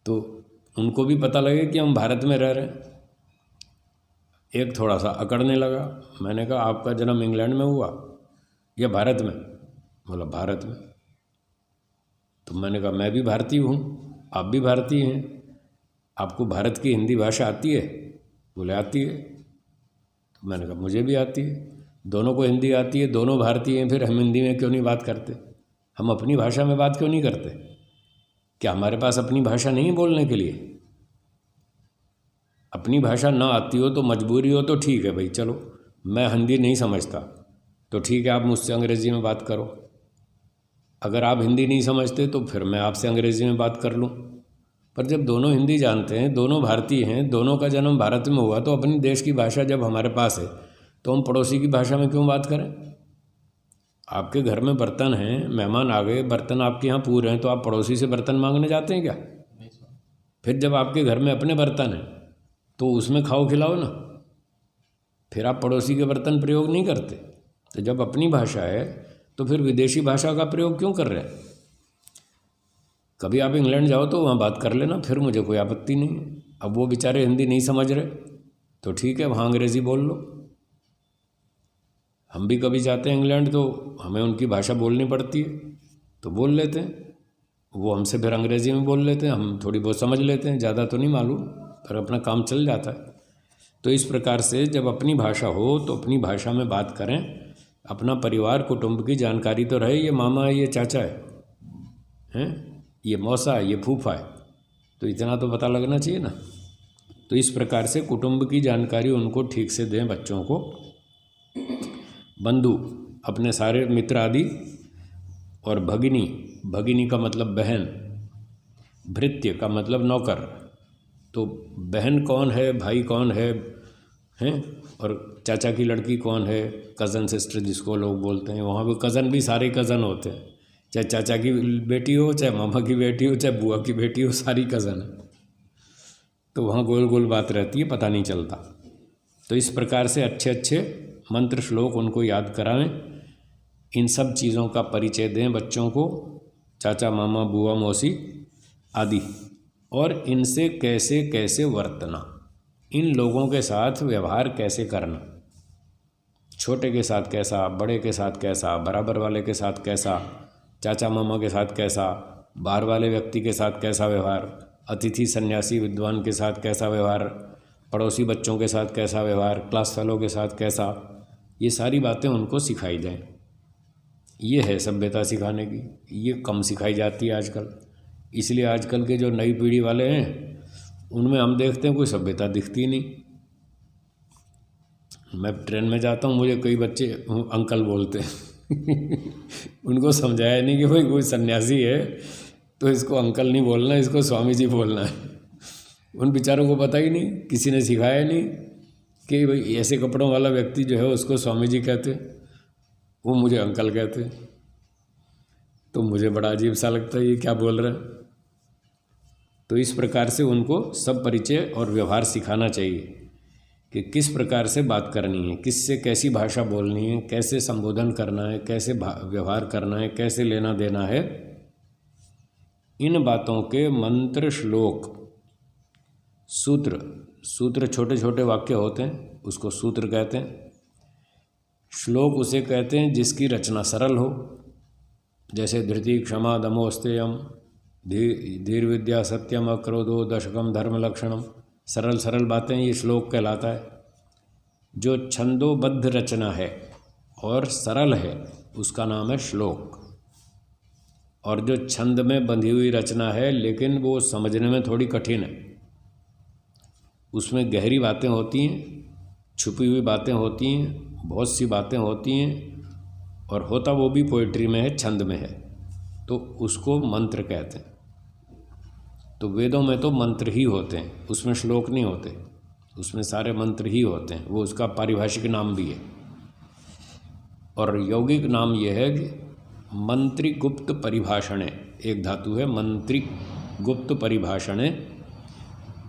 तो उनको भी पता लगे कि हम भारत में रह रहे हैं। एक थोड़ा सा अकड़ने लगा। मैंने कहा आपका जन्म इंग्लैंड में हुआ या भारत में? बोला भारत में। तो मैंने कहा मैं भी भारतीय हूँ, आप भी भारतीय हैं, आपको भारत की हिंदी भाषा आती है? बोले आती है। तो मैंने कहा मुझे भी आती है, दोनों को हिंदी आती है, दोनों भारतीय हैं, फिर हम हिंदी में क्यों नहीं बात करते? हम अपनी भाषा में बात क्यों नहीं करते? क्या हमारे पास अपनी भाषा नहीं है बोलने के लिए? अपनी भाषा ना आती हो तो मजबूरी हो तो ठीक है भाई, चलो मैं हिंदी नहीं समझता तो ठीक है, आप मुझसे अंग्रेज़ी में बात करो। अगर आप हिंदी नहीं समझते तो फिर मैं आपसे अंग्रेज़ी में बात कर लूँ। पर जब दोनों हिंदी जानते हैं, दोनों भारतीय हैं, दोनों का जन्म भारत में हुआ, तो अपनी देश की भाषा जब हमारे पास है तो हम पड़ोसी की भाषा में क्यों बात करें? आपके घर में बर्तन हैं, मेहमान आ गए, बर्तन आपके यहाँ पूरे हैं, तो आप पड़ोसी से बर्तन मांगने जाते हैं क्या? नहीं स्वामी। फिर जब आपके घर में अपने बर्तन हैं तो उसमें खाओ खिलाओ ना, फिर आप पड़ोसी के बर्तन प्रयोग नहीं करते। तो जब अपनी भाषा है तो फिर विदेशी भाषा का प्रयोग क्यों कर रहे हैं? कभी आप इंग्लैंड जाओ तो वहाँ बात कर लेना, फिर मुझे कोई आपत्ति नहीं है। अब वो बेचारे हिंदी नहीं समझ रहे तो ठीक है, वहाँ अंग्रेज़ी बोल लो। हम भी कभी जाते हैं इंग्लैंड तो हमें उनकी भाषा बोलनी पड़ती है, तो बोल लेते हैं, वो हमसे फिर अंग्रेज़ी में बोल लेते हैं, हम थोड़ी बहुत समझ लेते हैं, ज़्यादा तो नहीं मालूम, पर अपना काम चल जाता है। तो इस प्रकार से जब अपनी भाषा हो तो अपनी भाषा में बात करें। अपना परिवार कुटुंब की जानकारी तो रहे, ये मामा है, ये चाचा है, ये मौसा है, ये फूफा है, तो इतना तो पता लगना चाहिए ना। तो इस प्रकार से कुटुंब की जानकारी उनको ठीक से दें बच्चों को। बंधु अपने सारे मित्र आदि, और भगिनी, भगिनी का मतलब बहन, भृत्य का मतलब नौकर। तो बहन कौन है, भाई कौन है, हैं, और चाचा की लड़की कौन है, कज़न सिस्टर जिसको लोग बोलते हैं। वहाँ पे कज़न भी सारे कज़न होते हैं, चाहे चाचा की बेटी हो, चाहे मामा की बेटी हो, चाहे बुआ की बेटी हो, सारी कज़न है। तो वहाँ गोल गोल बात रहती है, पता नहीं चलता। तो इस प्रकार से अच्छे अच्छे मंत्र श्लोक उनको याद कराएं, इन सब चीज़ों का परिचय दें बच्चों को, चाचा मामा बुआ मौसी आदि, और इनसे कैसे कैसे वर्तना, इन लोगों के साथ व्यवहार कैसे करना, छोटे के साथ कैसा, बड़े के साथ कैसा, बराबर वाले के साथ कैसा, चाचा मामा के साथ कैसा, बाहर वाले व्यक्ति के साथ कैसा व्यवहार, अतिथि सन्यासी विद्वान के साथ कैसा व्यवहार, पड़ोसी बच्चों के साथ कैसा व्यवहार, क्लास फेलो के साथ कैसा, ये सारी बातें उनको सिखाई जाएं। ये है सभ्यता सिखाने की, ये कम सिखाई जाती है आजकल। इसलिए आजकल के जो नई पीढ़ी वाले हैं उनमें हम देखते हैं कोई सभ्यता दिखती नहीं। मैं ट्रेन में जाता हूँ, मुझे कई बच्चे अंकल बोलते हैं उनको समझाया नहीं कि भाई कोई सन्यासी है तो इसको अंकल नहीं बोलना, इसको स्वामी जी बोलना है। उन बेचारों को पता ही नहीं, किसी ने सिखाया नहीं कि भाई ऐसे कपड़ों वाला व्यक्ति जो है उसको स्वामी जी कहते, वो मुझे अंकल कहते। तो मुझे बड़ा अजीब सा लगता है, ये क्या बोल रहे हैं। तो इस प्रकार से उनको सब परिचय और व्यवहार सिखाना चाहिए कि किस प्रकार से बात करनी है, किससे कैसी भाषा बोलनी है, कैसे संबोधन करना है, कैसे व्यवहार करना है, कैसे लेना देना है। इन बातों के मंत्र श्लोक, सूत्र, सूत्र छोटे छोटे वाक्य होते हैं, उसको सूत्र कहते हैं। श्लोक उसे कहते हैं जिसकी रचना सरल हो, जैसे धृति क्षमा दमो स्तेयम, धीर विद्या सत्यम अक्रोधो दशकम धर्म लक्षणम, सरल सरल बातें, ये श्लोक कहलाता है। जो छंदोबद्ध रचना है और सरल है उसका नाम है श्लोक, और जो छंद में बंधी हुई रचना है लेकिन वो समझने में थोड़ी कठिन है, उसमें गहरी बातें होती हैं, छुपी हुई बातें होती हैं, बहुत सी बातें होती हैं, और होता वो भी पोइट्री में है, छंद में है, तो उसको मंत्र कहते हैं। तो वेदों में तो मंत्र ही होते हैं, उसमें श्लोक नहीं होते, उसमें सारे मंत्र ही होते हैं, वो उसका पारिभाषिक नाम भी है। और यौगिक नाम यह है कि मंत्री गुप्त परिभाषणे, एक धातु है मंत्री गुप्त परिभाषणे,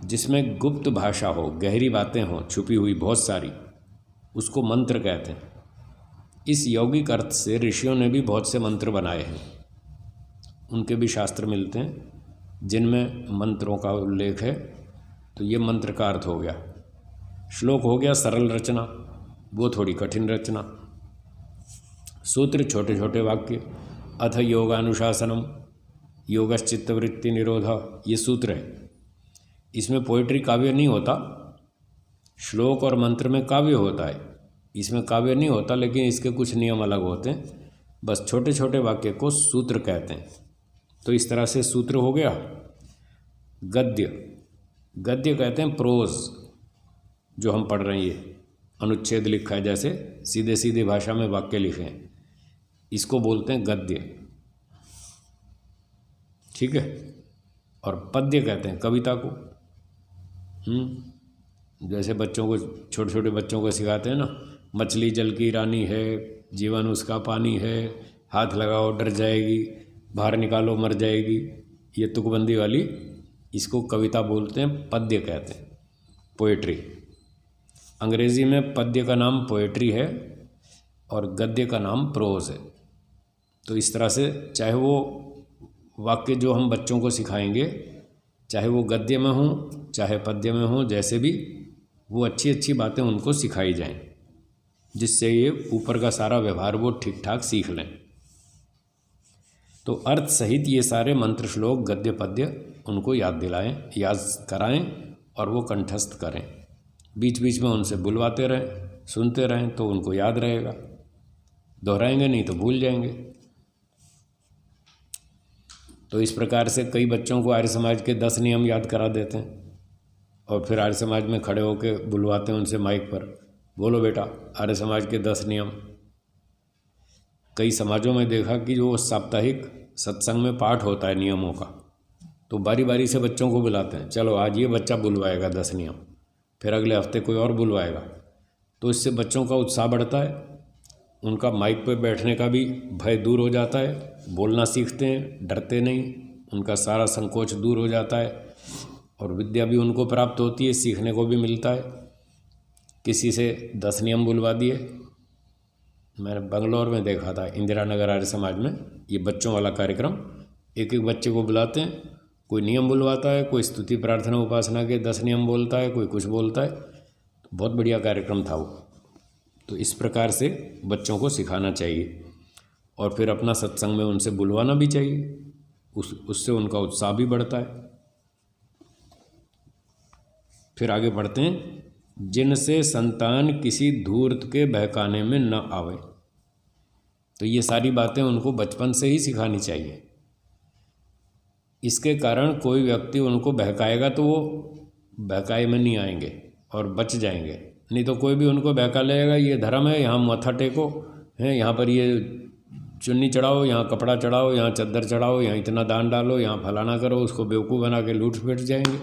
जिसमें गुप्त भाषा हो, गहरी बातें हों, छुपी हुई बहुत सारी, उसको मंत्र कहते हैं। इस यौगिक अर्थ से ऋषियों ने भी बहुत से मंत्र बनाए हैं, उनके भी शास्त्र मिलते हैं जिनमें मंत्रों का उल्लेख है। तो ये मंत्र का अर्थ हो गया। श्लोक हो गया सरल रचना, वो थोड़ी कठिन रचना। सूत्र छोटे छोटे वाक्य, अथ योगानुशासनम योगश्चित्तवृत्ति निरोध, ये सूत्र है। इसमें पोइट्री काव्य नहीं होता, श्लोक और मंत्र में काव्य होता है, इसमें काव्य नहीं होता, लेकिन इसके कुछ नियम अलग होते हैं। बस छोटे छोटे वाक्य को सूत्र कहते हैं। तो इस तरह से सूत्र हो गया। गद्य, गद्य कहते हैं प्रोज, जो हम पढ़ रहे हैं, ये अनुच्छेद लिखा है, जैसे सीधे सीधे भाषा में वाक्य लिखे हैं, इसको बोलते हैं गद्य, ठीक है। और पद्य कहते हैं कविता को। जैसे बच्चों को, छोटे छोटे बच्चों को सिखाते हैं ना, मछली जल की रानी है, जीवन उसका पानी है, हाथ लगाओ डर जाएगी, बाहर निकालो मर जाएगी, ये तुकबंदी वाली, इसको कविता बोलते हैं, पद्य कहते हैं, पोएट्री। अंग्रेज़ी में पद्य का नाम पोएट्री है और गद्य का नाम प्रोज है। तो इस तरह से चाहे वो वाक्य जो हम बच्चों को सिखाएंगे, चाहे वो गद्य में हों चाहे पद्य में हों, जैसे भी, वो अच्छी अच्छी बातें उनको सिखाई जाएं, जिससे ये ऊपर का सारा व्यवहार वो ठीक ठाक सीख लें। तो अर्थ सहित ये सारे मंत्र श्लोक गद्य पद्य उनको याद दिलाएं, याद कराएं और वो कंठस्थ करें। बीच बीच में उनसे बुलवाते रहें, सुनते रहें, तो उनको याद रहेगा। दोहराएंगे नहीं तो भूल जाएंगे। तो इस प्रकार से कई बच्चों को आर्य समाज के 10 नियम याद करा देते हैं और फिर आर्य समाज में खड़े होकर बुलवाते हैं उनसे माइक पर, बोलो बेटा आर्य समाज के 10 नियम। कई समाजों में देखा कि जो साप्ताहिक सत्संग में पाठ होता है नियमों का, तो बारी बारी से बच्चों को बुलाते हैं, चलो आज ये बच्चा बुलवाएगा 10 नियम, फिर अगले हफ्ते कोई और बुलवाएगा। तो इससे बच्चों का उत्साह बढ़ता है, उनका माइक पर बैठने का भी भय दूर हो जाता है, बोलना सीखते हैं, डरते नहीं, उनका सारा संकोच दूर हो जाता है और विद्या भी उनको प्राप्त होती है, सीखने को भी मिलता है। किसी से 10 नियम बुलवा दिए, मैंने बंगलौर में देखा था, इंदिरा नगर आर्य समाज में ये बच्चों वाला कार्यक्रम, एक एक बच्चे को बुलाते हैं, कोई नियम बुलवाता है, कोई स्तुति प्रार्थना उपासना के 10 नियम बोलता है, कोई कुछ बोलता है। तो बहुत बढ़िया कार्यक्रम था वो। तो इस प्रकार से बच्चों को सिखाना चाहिए और फिर अपना सत्संग में उनसे बुलवाना भी चाहिए, उससे उनका उत्साह भी बढ़ता है। फिर आगे बढ़ते हैं, जिनसे संतान किसी धूर्त के बहकाने में न आवे। तो ये सारी बातें उनको बचपन से ही सिखानी चाहिए। इसके कारण कोई व्यक्ति उनको बहकाएगा तो वो बहकाए में नहीं आएंगे और बच जाएंगे, नहीं तो कोई भी उनको बहका लेगा, ये धर्म है, यहाँ माथा टेको है, यहाँ पर ये चुन्नी चढ़ाओ, यहाँ कपड़ा चढ़ाओ, यहाँ चद्दर चढ़ाओ, यहाँ इतना दान डालो, यहाँ फलाना करो, उसको बेवकूफ़ बना के लूट फिट जाएंगे।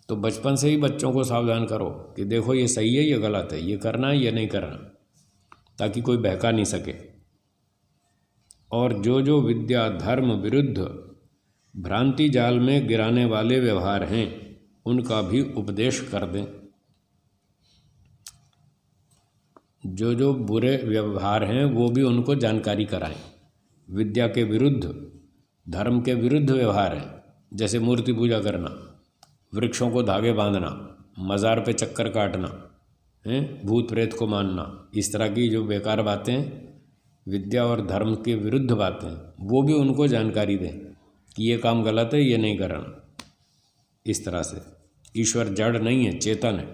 तो बचपन से ही बच्चों को सावधान करो कि देखो ये सही है, ये गलत है, ये करना है, ये नहीं करना, ताकि कोई बहका नहीं सके। और जो जो विद्या धर्म विरुद्ध भ्रांति जाल में गिराने वाले व्यवहार हैं उनका भी उपदेश कर दें। जो जो बुरे व्यवहार हैं वो भी उनको जानकारी कराएं। विद्या के विरुद्ध, धर्म के विरुद्ध व्यवहार हैं, जैसे मूर्ति पूजा करना, वृक्षों को धागे बांधना, मज़ार पे चक्कर काटना, भूत प्रेत को मानना, इस तरह की जो बेकार बातें, विद्या और धर्म के विरुद्ध बातें, वो भी उनको जानकारी दें कि ये काम गलत है, ये नहीं करना। इस तरह से ईश्वर जड़ नहीं है, चेतन है,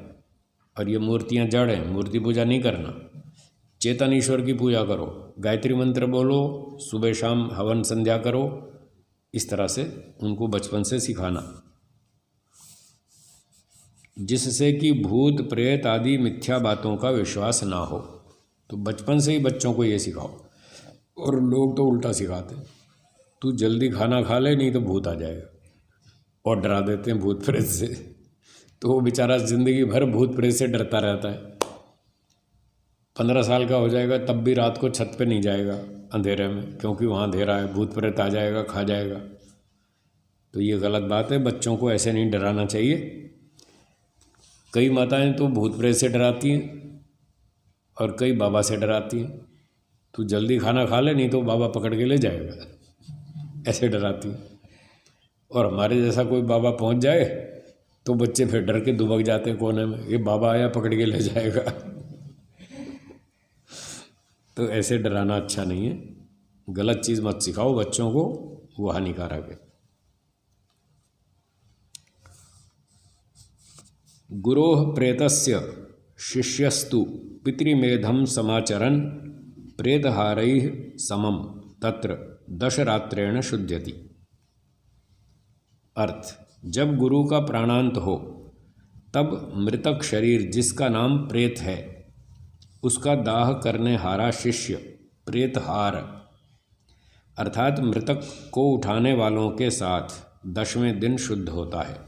और ये मूर्तियाँ जड़ हैं, मूर्ति पूजा नहीं करना। चेतन ईश्वर की पूजा करो, गायत्री मंत्र बोलो, सुबह शाम हवन संध्या करो। इस तरह से उनको बचपन से सिखाना, जिससे कि भूत प्रेत आदि मिथ्या बातों का विश्वास ना हो। तो बचपन से ही बच्चों को ये सिखाओ। और लोग तो उल्टा सिखाते हैं, तू जल्दी खाना खा ले नहीं तो भूत आ जाएगा, और डरा देते हैं भूत प्रेत से। तो वो बेचारा जिंदगी भर भूत प्रेत से डरता रहता है। 15 साल का हो जाएगा तब भी रात को छत पे नहीं जाएगा अंधेरे में, क्योंकि वहाँ अंधेरा है, भूत प्रेत आ जाएगा, खा जाएगा। तो ये गलत बात है, बच्चों को ऐसे नहीं डराना चाहिए। कई माताएं तो भूत प्रेत से डराती हैं और कई बाबा से डराती हैं। तू जल्दी खाना खा ले नहीं तो बाबा पकड़ के ले जाएगा, ऐसे डराती हैं। और हमारे जैसा कोई बाबा पहुंच जाए तो बच्चे फिर डर के दुबक जाते हैं कोने में, ये बाबा आया पकड़ के ले जाएगा। तो ऐसे डराना अच्छा नहीं है। गलत चीज़ मत सिखाओ बच्चों को, वो हानिकारक है। गुरोः प्रेतस्य शिष्यस्तु पितृमेधम समाचरन् प्रेतहारैः समम तत्र 10 रात्रेण शुध्यति। अर्थ, जब गुरु का प्राणांत हो तब मृतक शरीर जिसका नाम प्रेत है उसका दाह करने हारा शिष्य प्रेतहार अर्थात मृतक को उठाने वालों के साथ 10वें दिन शुद्ध होता है।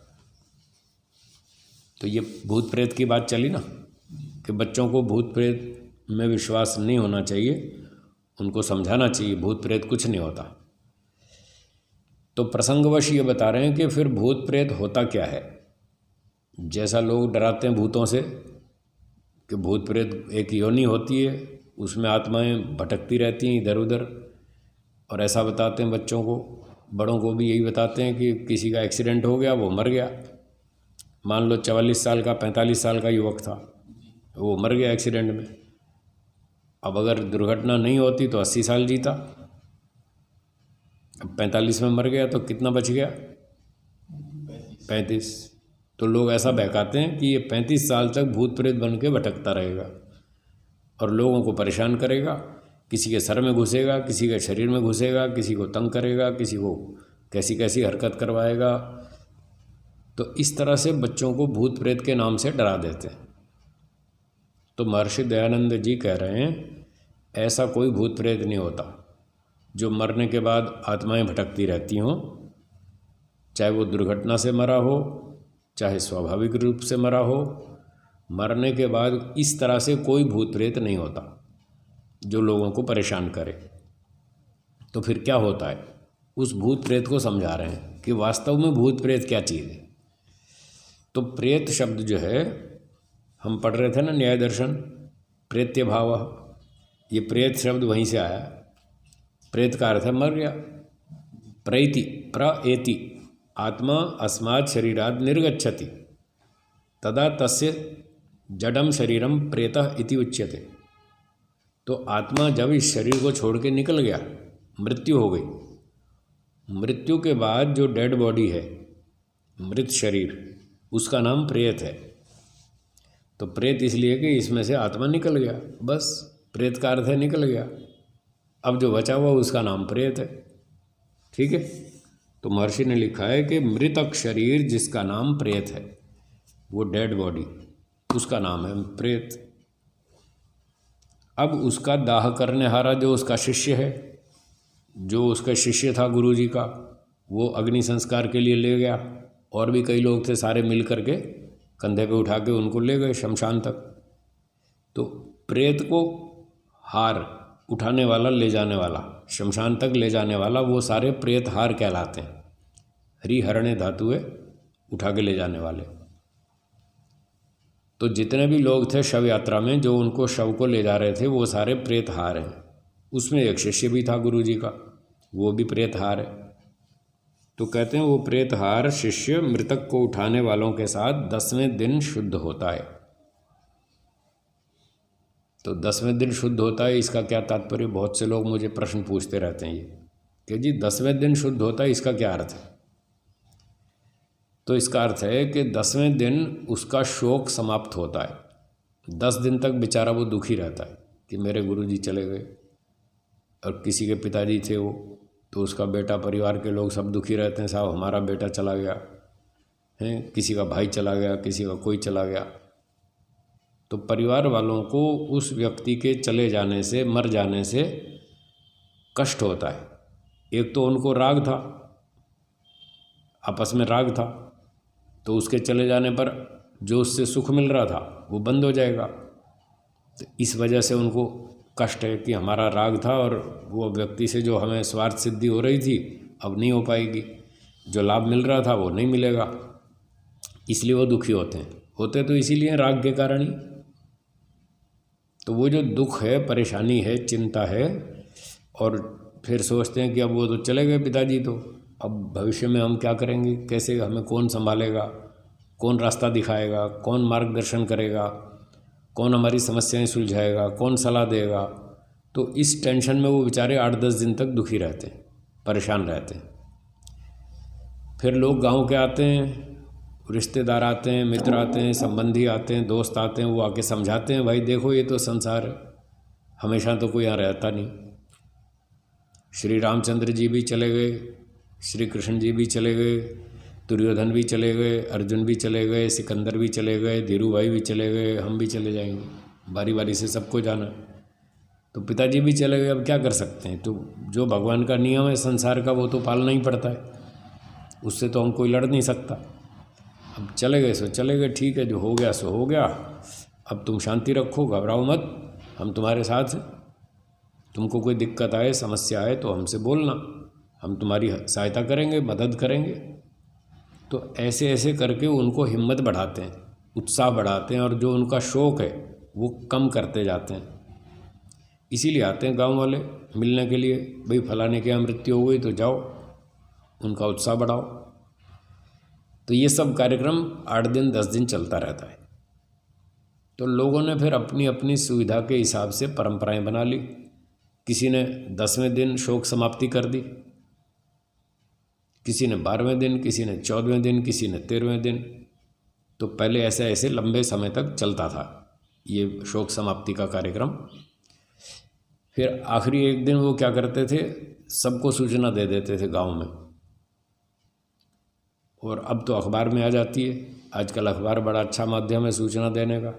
तो ये भूत प्रेत की बात चली ना, कि बच्चों को भूत प्रेत में विश्वास नहीं होना चाहिए, उनको समझाना चाहिए भूत प्रेत कुछ नहीं होता। तो प्रसंगवश ये बता रहे हैं कि फिर भूत प्रेत होता क्या है। जैसा लोग डराते हैं भूतों से कि भूत प्रेत एक योनि होती है, उसमें आत्माएं भटकती रहती हैं इधर उधर, और ऐसा बताते हैं बच्चों को। बड़ों को भी यही बताते हैं कि किसी का एक्सीडेंट हो गया, वो मर गया। मान लो 44 साल का 45 साल का युवक था, वो मर गया एक्सीडेंट में। अब अगर दुर्घटना नहीं होती तो 80 साल जीता, अब 45 में मर गया तो कितना बच गया? 35। तो लोग ऐसा बहकाते हैं कि ये 35 साल तक भूत प्रेत बन के भटकता रहेगा और लोगों को परेशान करेगा। किसी के सर में घुसेगा, किसी के शरीर में घुसेगा, किसी को तंग करेगा, किसी को कैसी कैसी हरकत करवाएगा। तो इस तरह से बच्चों को भूत प्रेत के नाम से डरा देते हैं। तो महर्षि दयानंद जी कह रहे हैं ऐसा कोई भूत प्रेत नहीं होता जो मरने के बाद आत्माएं भटकती रहती हों, चाहे वो दुर्घटना से मरा हो, चाहे स्वाभाविक रूप से मरा हो। मरने के बाद इस तरह से कोई भूत प्रेत नहीं होता जो लोगों को परेशान करे। तो फिर क्या होता है, उस भूत प्रेत को समझा रहे हैं कि वास्तव में भूत प्रेत क्या चीज़ है। तो प्रेत शब्द जो है, हम पढ़ रहे थे ना न्याय दर्शन, प्रेत्य भाव, ये प्रेत शब्द वहीं से आया। प्रेत का अर्थ है मर गया। प्रैति प्रएति आत्मा अस्मात् शरीराद निर्गच्छति तदा तस्य जडम शरीरम प्रेतः इति उच्यते। तो आत्मा जब इस शरीर को छोड़ के निकल गया, मृत्यु हो गई, मृत्यु के बाद जो डेड बॉडी है, मृत शरीर, उसका नाम प्रेत है। तो प्रेत इसलिए कि इसमें से आत्मा निकल गया, बस प्रेत का अर्थ है निकल गया। अब जो बचा हुआ उसका नाम प्रेत है। ठीक है। तो महर्षि ने लिखा है कि मृतक शरीर जिसका नाम प्रेत है, वो डेड बॉडी, उसका नाम है प्रेत। अब उसका दाह करने हारा जो उसका शिष्य है, जो उसका शिष्य था गुरु जी का, वो अग्नि संस्कार के लिए ले गया। और भी कई लोग थे, सारे मिल करके कंधे पे उठा के उनको ले गए शमशान तक। तो प्रेत को हार उठाने वाला, ले जाने वाला, शमशान तक ले जाने वाला, वो सारे प्रेत हार कहलाते हैं। हरिहरणे धातु है, उठा के ले जाने वाले। तो जितने भी लोग थे शव यात्रा में, जो उनको शव को ले जा रहे थे, वो सारे प्रेत हार हैं। उसमें एक शिष्य भी था गुरु जी का, वो भी प्रेत हार है। तो कहते हैं वो प्रेत हार शिष्य मृतक को उठाने वालों के साथ 10वें दिन शुद्ध होता है। तो 10वें दिन शुद्ध होता है, इसका क्या तात्पर्य? बहुत से लोग मुझे प्रश्न पूछते रहते हैं ये कि जी 10वें दिन शुद्ध होता है, इसका क्या अर्थ है? तो इसका अर्थ है कि 10वें दिन उसका शोक समाप्त होता है। 10 दिन तक बेचारा वो दुखी रहता है कि मेरे गुरुजी चले गए। और किसी के पिताजी थे वो, तो उसका बेटा, परिवार के लोग सब दुखी रहते हैं, साहब हमारा बेटा चला गया है, किसी का भाई चला गया, किसी का कोई चला गया। तो परिवार वालों को उस व्यक्ति के चले जाने से, मर जाने से कष्ट होता है। एक तो उनको राग था, आपस में राग था, तो उसके चले जाने पर जो उससे सुख मिल रहा था वो बंद हो जाएगा। तो इस वजह से उनको कष्ट है कि हमारा राग था और वो व्यक्ति से जो हमें स्वार्थ सिद्धि हो रही थी अब नहीं हो पाएगी, जो लाभ मिल रहा था वो नहीं मिलेगा, इसलिए वो दुखी होते तो इसीलिए राग के कारण ही। तो वो जो दुख है, परेशानी है, चिंता है, और फिर सोचते हैं कि अब वो तो चले गए पिताजी, तो अब भविष्य में हम क्या करेंगे, कैसे, हमें कौन संभालेगा, कौन रास्ता दिखाएगा, कौन मार्गदर्शन करेगा, कौन हमारी समस्याएं सुलझाएगा, कौन सलाह देगा। तो इस टेंशन में वो बेचारे 8-10 दिन तक दुखी रहते हैं, परेशान रहते हैं। फिर लोग गांव के आते हैं, रिश्तेदार आते हैं, मित्र आते हैं, संबंधी आते हैं, दोस्त आते हैं, वो आके समझाते हैं, भाई देखो ये तो संसार है, हमेशा तो कोई यहाँ रहता नहीं। श्री रामचंद्र जी भी चले गए, श्री कृष्ण जी भी चले गए, दुर्योधन भी चले गए, अर्जुन भी चले गए, सिकंदर भी चले गए, धीरू भाई भी चले गए, हम भी चले जाएंगे, बारी बारी से सबको जाना। तो पिताजी भी चले गए, अब क्या कर सकते हैं। तो जो भगवान का नियम है संसार का वो तो पालना ही पड़ता है, उससे तो हम कोई लड़ नहीं सकता। अब चले गए सो चले गए, ठीक है, जो हो गया सो हो गया। अब तुम शांति रखो, घबराओ मत, हम तुम्हारे साथ हैं। तुमको कोई दिक्कत आए, समस्या आए तो हमसे बोलना, हम तुम्हारी सहायता करेंगे, मदद करेंगे। तो ऐसे ऐसे करके उनको हिम्मत बढ़ाते हैं, उत्साह बढ़ाते हैं, और जो उनका शौक़ है वो कम करते जाते हैं। इसीलिए आते हैं गांव वाले मिलने के लिए, भाई फलाने की मृत्यु हो गई तो जाओ, उनका उत्साह बढ़ाओ। तो ये सब कार्यक्रम 8 दिन 10 दिन चलता रहता है। तो लोगों ने फिर अपनी अपनी सुविधा के हिसाब से परंपराएं बना ली। किसी ने 10वें दिन शोक समाप्ति कर दी, किसी ने 12वें दिन, किसी ने 14वें दिन, किसी ने 13वें दिन। तो पहले ऐसे ऐसे लंबे समय तक चलता था ये शोक समाप्ति का कार्यक्रम। फिर आखिरी एक दिन वो क्या करते थे, सबको सूचना दे देते थे गांव में। और अब तो अखबार में आ जाती है, आजकल अखबार बड़ा अच्छा माध्यम है सूचना देने का।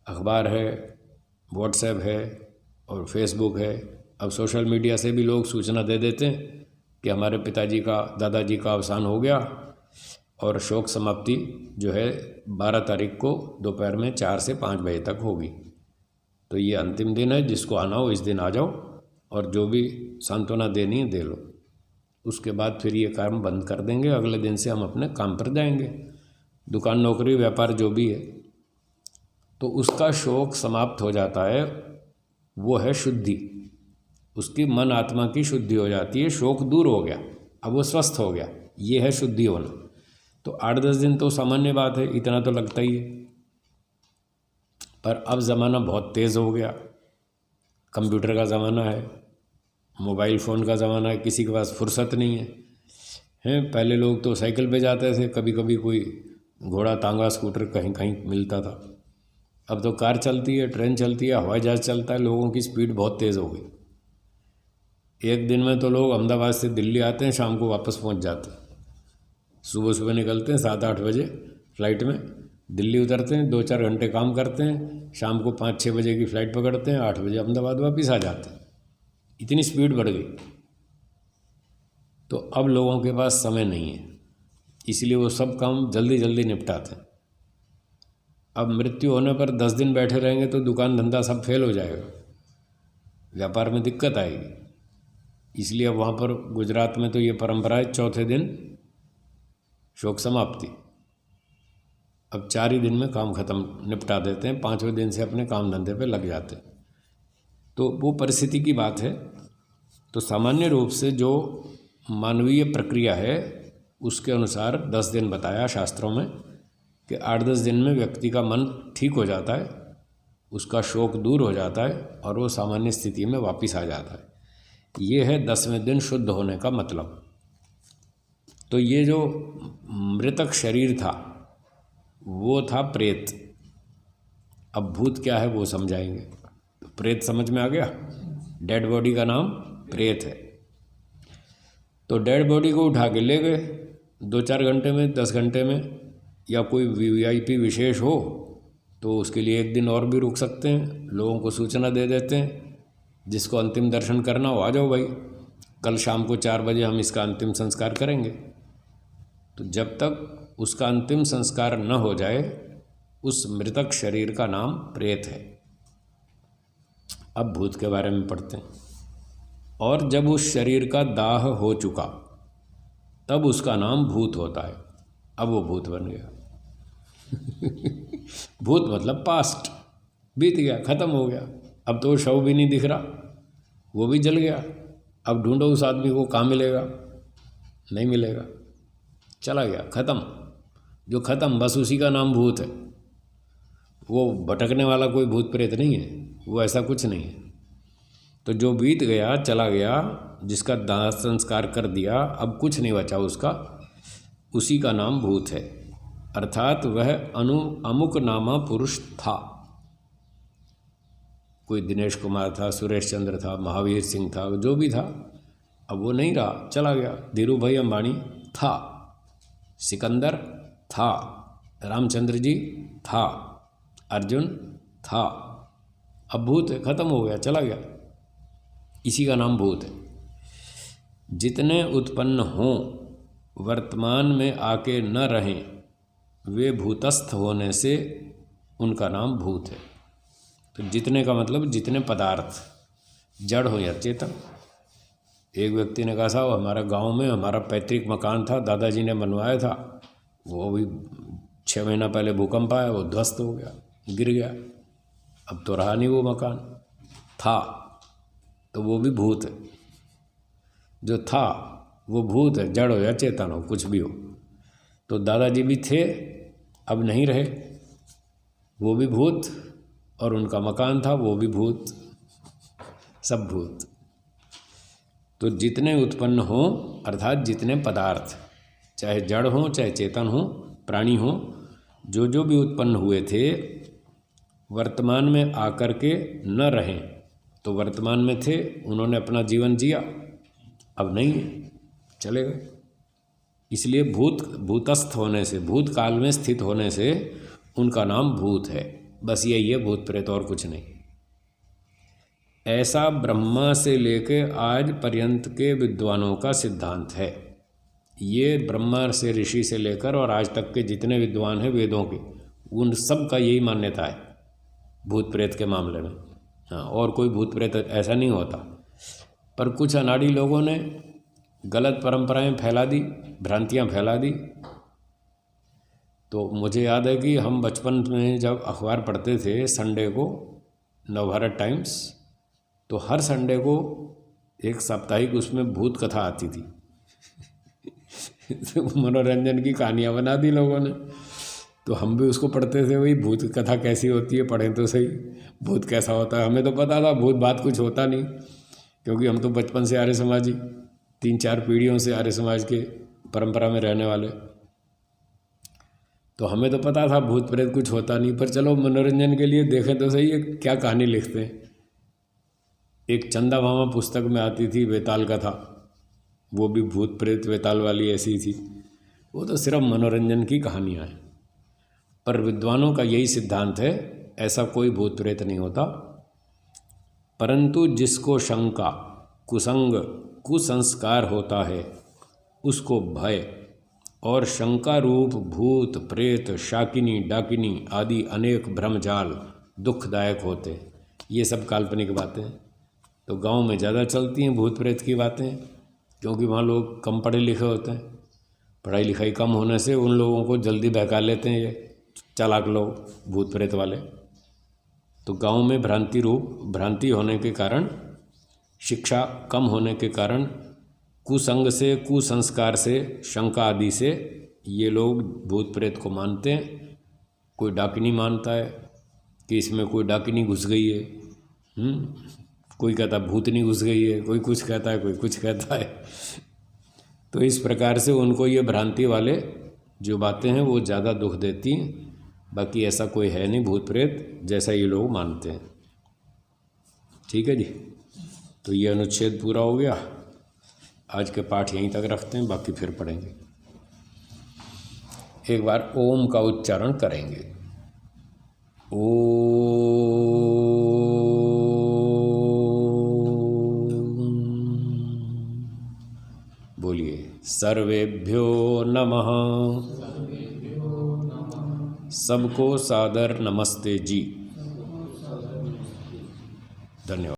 अखबार है, व्हाट्सएप है और फेसबुक है। अब सोशल मीडिया से भी लोग सूचना दे देते हैं कि हमारे पिताजी का, दादाजी का अवसान हो गया और शोक समाप्ति जो है 12 तारीख को दोपहर में 4 से 5 बजे तक होगी। तो ये अंतिम दिन है, जिसको आना हो इस दिन आ जाओ और जो भी सांत्वना देनी है दे लो। उसके बाद फिर ये काम बंद कर देंगे, अगले दिन से हम अपने काम पर जाएंगे, दुकान, नौकरी, व्यापार जो भी है। तो उसका शोक समाप्त हो जाता है, वो है शुद्धि। उसकी मन आत्मा की शुद्धि हो जाती है, शोक दूर हो गया, अब वो स्वस्थ हो गया, ये है शुद्धि होना। तो 8-10 दिन तो सामान्य बात है, इतना तो लगता ही है। पर अब ज़माना बहुत तेज़ हो गया, कंप्यूटर का ज़माना है, मोबाइल फ़ोन का ज़माना है, किसी के पास फुर्सत नहीं है। पहले लोग तो साइकिल पे जाते थे, कभी कभी कोई घोड़ा, तांगा, स्कूटर कहीं कहीं मिलता था। अब तो कार चलती है, ट्रेन चलती है, हवाई जहाज़ चलता है, लोगों की स्पीड बहुत तेज़ हो गई। एक दिन में तो लोग अहमदाबाद से दिल्ली आते हैं, शाम को वापस पहुंच जाते हैं। सुबह सुबह निकलते हैं 7-8 बजे फ्लाइट में, दिल्ली उतरते हैं, 2-4 घंटे काम करते हैं, शाम को 5-6 बजे की फ़्लाइट पकड़ते हैं, 8 बजे अहमदाबाद वापस आ जाते हैं। इतनी स्पीड बढ़ गई। तो अब लोगों के पास समय नहीं है, इसलिए वो सब काम जल्दी जल्दी निपटाते हैं। अब मृत्यु होने पर 10 दिन बैठे रहेंगे तो दुकान धंधा सब फेल हो जाएगा, व्यापार में दिक्कत आएगी। इसलिए अब वहाँ पर गुजरात में तो ये परंपरा है, चौथे दिन शोक समाप्ति। अब 4 ही दिन में काम ख़त्म, निपटा देते हैं, 5वें दिन से अपने काम धंधे पे लग जाते हैं। तो वो परिस्थिति की बात है। तो सामान्य रूप से जो मानवीय प्रक्रिया है उसके अनुसार 10 दिन बताया शास्त्रों में कि 8-10 दिन में व्यक्ति का मन ठीक हो जाता है, उसका शोक दूर हो जाता है और वो सामान्य स्थिति में वापस आ जाता है। ये है 10वें दिन शुद्ध होने का मतलब। तो ये जो मृतक शरीर था वो था प्रेत, अब भूत क्या है वो समझाएंगे। तो प्रेत समझ में आ गया, डेड बॉडी का नाम प्रेत है। तो डेड बॉडी को उठा के ले गए 2-4 घंटे में, 10 घंटे में, या कोई वीआईपी विशेष हो तो उसके लिए 1 दिन और भी रुक सकते हैं। लोगों को सूचना दे देते हैं, जिसको अंतिम दर्शन करना हो आ जाओ भाई, कल शाम को 4 बजे हम इसका अंतिम संस्कार करेंगे। तो जब तक उसका अंतिम संस्कार न हो जाए उस मृतक शरीर का नाम प्रेत है। अब भूत के बारे में पढ़ते हैं। और जब उस शरीर का दाह हो चुका तब उसका नाम भूत होता है। अब वो भूत बन गया। भूत मतलब पास्ट, बीत गया, खत्म हो गया। अब तो शव भी नहीं दिख रहा, वो भी जल गया। अब ढूंढो उस आदमी को, कहाँ मिलेगा? नहीं मिलेगा, चला गया, खत्म। जो खत्म बस उसी का नाम भूत है। वो भटकने वाला कोई भूत प्रेत नहीं है, वो ऐसा कुछ नहीं है। तो जो बीत गया, चला गया, जिसका दाह संस्कार कर दिया, अब कुछ नहीं बचा उसका, उसी का नाम भूत है। अर्थात वह अमुक नामा पुरुष था। कोई दिनेश कुमार था, सुरेश चंद्र था, महावीर सिंह था, जो भी था, अब वो नहीं रहा, चला गया। धीरू भाई अंबानी था, सिकंदर था, रामचंद्र जी था, अर्जुन था। अब भूत है, खत्म हो गया, चला गया। इसी का नाम भूत है। जितने उत्पन्न हों वर्तमान में आके न रहें, वे भूतस्थ होने से उनका नाम भूत है। तो जितने का मतलब जितने पदार्थ, जड़ हो या चेतन। एक व्यक्ति ने कहा साहब हमारा गांव में हमारा पैतृक मकान था, दादाजी ने बनवाया था, वो भी 6 महीना पहले भूकंप आया, वो ध्वस्त हो गया, गिर गया, अब तो रहा नहीं वो मकान। था तो वो भी भूत है। जो था वो भूत है, जड़ हो या चेतन हो, कुछ भी हो। तो दादाजी भी थे, अब नहीं रहे, वो भी भूत, और उनका मकान था वो भी भूत, सब भूत। तो जितने उत्पन्न हों अर्थात जितने पदार्थ, चाहे जड़ हों चाहे चेतन हों, प्राणी हों, जो भी उत्पन्न हुए थे वर्तमान में आकर के न रहें। तो वर्तमान में थे, उन्होंने अपना जीवन जिया, अब नहीं है, चले गए। इसलिए भूतस्थ होने से, भूत काल में स्थित होने से उनका नाम भूत है। बस यही है भूत प्रेत, और कुछ नहीं। ऐसा ब्रह्मा से लेके आज पर्यंत के विद्वानों का सिद्धांत है। ये ब्रह्मा से, ऋषि से लेकर और आज तक के जितने विद्वान हैं वेदों के, उन सब का यही मान्यता है भूत प्रेत के मामले में। हाँ, और कोई भूत प्रेत ऐसा नहीं होता। पर कुछ अनाड़ी लोगों ने गलत परंपराएं फैला दी, भ्रांतियां फैला दी। तो मुझे याद है कि हम बचपन में जब अखबार पढ़ते थे संडे को, नवभारत टाइम्स, तो हर संडे को एक साप्ताहिक उसमें भूत कथा आती थी। मनोरंजन की कहानियाँ बना दी लोगों ने। तो हम भी उसको पढ़ते थे, वही भूत कथा कैसी होती है, पढ़ें तो सही, भूत कैसा होता है। हमें तो पता था भूत बात कुछ होता नहीं, क्योंकि हम तो बचपन से आर्य समाजी, 3-4 पीढ़ियों से आर्य समाज के परंपरा में रहने वाले, तो हमें तो पता था भूत प्रेत कुछ होता नहीं। पर चलो मनोरंजन के लिए देखें तो सही, है क्या कहानी लिखते हैं। एक चंदा मामा पुस्तक में आती थी वेताल कथा, वो भी भूत प्रेत वेताल वाली ऐसी थी। वो तो सिर्फ मनोरंजन की कहानियाँ हैं। पर विद्वानों का यही सिद्धांत है, ऐसा कोई भूत प्रेत नहीं होता। परंतु जिसको शंका, कुसंग, कुसंस्कार होता है, उसको भय और शंका रूप भूत प्रेत, शाकिनी डाकिनी आदि अनेक भ्रमजाल दुखदायक होते। ये सब काल्पनिक बातें। तो गांव में ज़्यादा चलती हैं भूत प्रेत की बातें, क्योंकि वहाँ लोग कम पढ़े लिखे होते हैं। पढ़ाई लिखाई कम होने से उन लोगों को जल्दी बहका लेते हैं ये चालाक लोग, भूत प्रेत वाले। तो गांव में भ्रांति होने के कारण, शिक्षा कम होने के कारण, कुसंग से, कुसंस्कार से, शंका आदि से ये लोग भूत प्रेत को मानते हैं। कोई डाकिनी मानता है कि इसमें कोई डाकिनी घुस गई है, कोई कहता भूतनी घुस गई है, कोई कुछ कहता है, कोई कुछ कहता है। तो इस प्रकार से उनको ये भ्रांति वाले जो बातें हैं वो ज़्यादा दुख देती हैं। बाकी ऐसा कोई है नहीं भूत प्रेत जैसा ये लोग मानते हैं। ठीक है जी, तो ये अनुच्छेद पूरा हो गया। आज के पाठ यहीं तक रखते हैं, बाकी फिर पढ़ेंगे। एक बार ओम का उच्चारण करेंगे। बोलिए, सर्वेभ्यो नमः। सबको सादर नमस्ते जी। धन्यवाद।